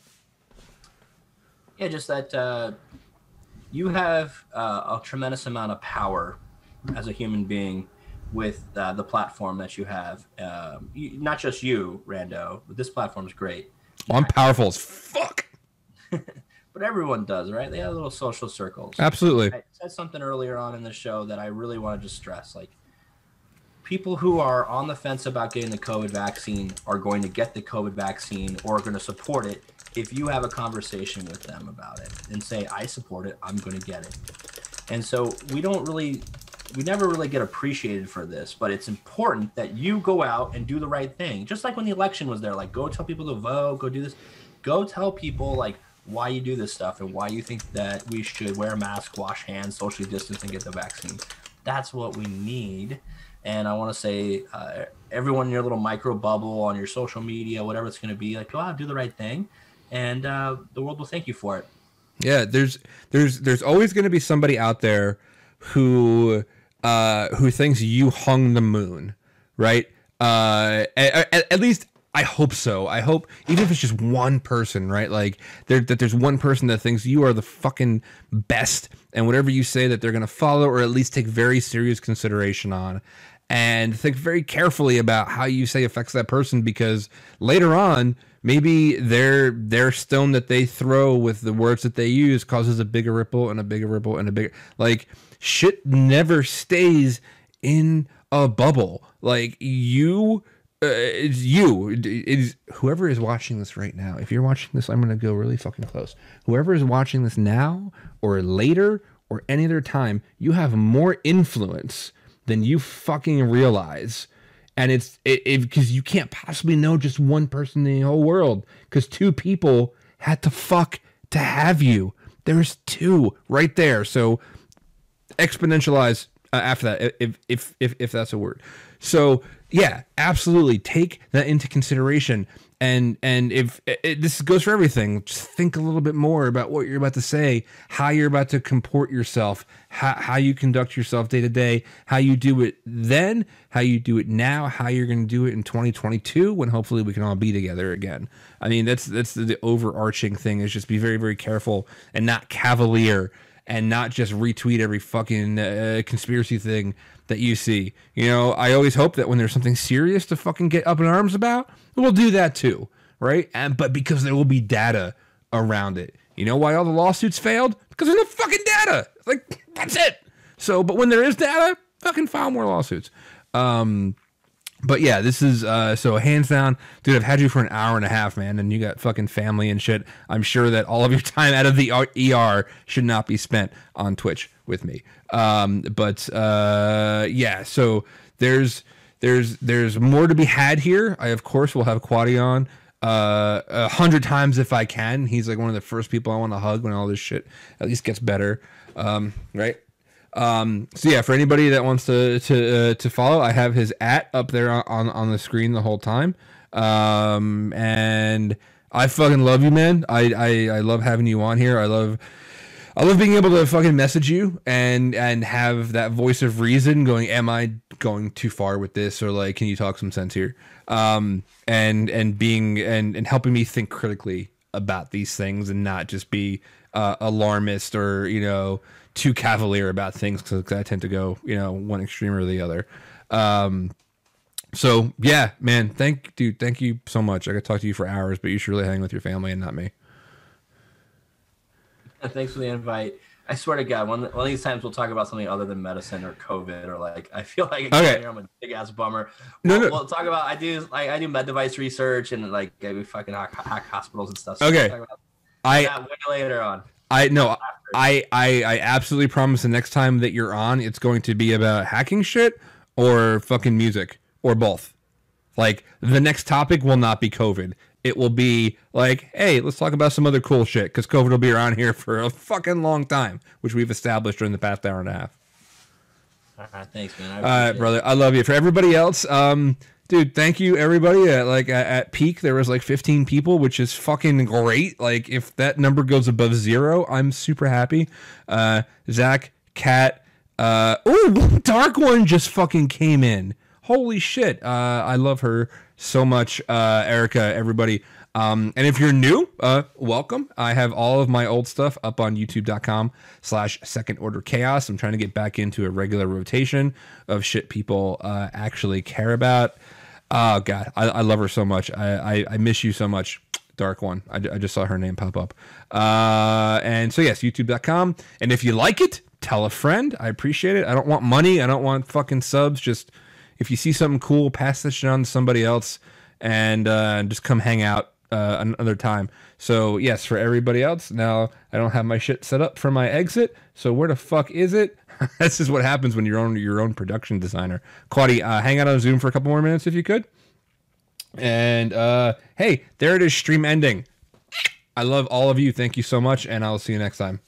Yeah, just that you have a tremendous amount of power as a human being with the platform that you have. Not just you, Rando, but this platform is great. Well, I'm powerful as fuck. But everyone does, right? They have little social circles. Absolutely. I said something earlier on in the show that I really wanted to stress. Like, people who are on the fence about getting the COVID vaccine are going to get the COVID vaccine or are going to support it if you have a conversation with them about it and say, I support it, I'm going to get it. And so we never really get appreciated for this, but it's important that you go out and do the right thing. Just like when the election was there, like, go tell people to vote, go do this. Go tell people, like, why you do this stuff and why you think that we should wear a mask, wash hands, socially distance, and get the vaccine. That's what we need. And I want to say, everyone in your little micro bubble, on your social media, whatever it's going to be, like, go out, do the right thing, and the world will thank you for it. Yeah, there's always going to be somebody out there who thinks you hung the moon, right? At least I hope so. I hope, even if it's just one person, right? Like, that there's one person that thinks you are the fucking best, and whatever you say that they're going to follow or at least take very serious consideration on, and think very carefully about how you say affects that person, because later on, maybe their stone that they throw with the words that they use causes a bigger ripple and a bigger ripple and a bigger, like, shit never stays in a bubble. Like, it's whoever is watching this right now. If you're watching this, I'm going to go really fucking close. Whoever is watching this now or later or any other time, you have more influence than you fucking realize. And it's because you can't possibly know just one person in the whole world, because two people had to fuck to have you. There's two right there. So exponentialize after that, if that's a word. So yeah, absolutely take that into consideration. And if this goes for everything, just think a little bit more about what you're about to say, how you're about to comport yourself, how you conduct yourself day to day, how you do it then, how you do it now, how you're going to do it in 2022 when hopefully we can all be together again. I mean, that's the overarching thing, is just be very, very careful and not cavalier, and not just retweet every fucking conspiracy thing that you see. You know, I always hope that when there's something serious to fucking get up in arms about, we'll do that too, right? But because there will be data around it. You know why all the lawsuits failed? Because there's no fucking data. Like, that's it. So, but when there is data, fucking file more lawsuits. But yeah, this is, so hands down, dude, I've had you for an hour and a half, man, and you got fucking family and shit. I'm sure that all of your time out of the ER should not be spent on Twitch with me. Yeah, so there's more to be had here. I, of course, will have Quadi on 100 times if I can. He's like one of the first people I want to hug when all this shit at least gets better. Right. So yeah, for anybody that wants to follow, I have his @ up there on the screen the whole time. And I fucking love you, man. I love having you on here. I love being able to fucking message you and have that voice of reason going, am I going too far with this? Or like, can you talk some sense here? And being, and helping me think critically about these things and not just be, alarmist or, you know, too cavalier about things, because I tend to go, you know, one extreme or the other. So yeah, man, thank you so much. I could talk to you for hours, but you should really hang with your family and not me. Thanks for the invite. I swear to God, one of these times we'll talk about something other than medicine or COVID or like, I feel like okay. I'm a big ass bummer. No. We'll talk about, I do med device research and like we fucking hack hospitals and stuff. So okay. We'll talk about that way later on. I absolutely promise the next time that you're on, it's going to be about hacking shit or fucking music or both. Like the next topic will not be COVID. It will be like, hey, let's talk about some other cool shit, because COVID will be around here for a fucking long time, which we've established during the past hour and a half. All right, thanks, man. All right, brother. I love you. For everybody else, dude, thank you, everybody. At peak, there was like 15 people, which is fucking great. Like, if that number goes above 0, I'm super happy. Zach, Kat, Dark One just fucking came in. Holy shit. I love her so much, Erica, everybody. And if you're new, welcome. I have all of my old stuff up on youtube.com/Second Order Chaos. I'm trying to get back into a regular rotation of shit people actually care about. Oh, God, I love her so much. I miss you so much, Dark One. I just saw her name pop up. And so, yes, youtube.com. And if you like it, tell a friend. I appreciate it. I don't want money. I don't want fucking subs. Just if you see something cool, pass this shit on to somebody else and just come hang out another time. So, yes, for everybody else, now I don't have my shit set up for my exit. So where the fuck is it? This is what happens when you're your own production designer. Quaddy, hang out on Zoom for a couple more minutes if you could. And hey, there it is, stream ending. I love all of you. Thank you so much, and I'll see you next time.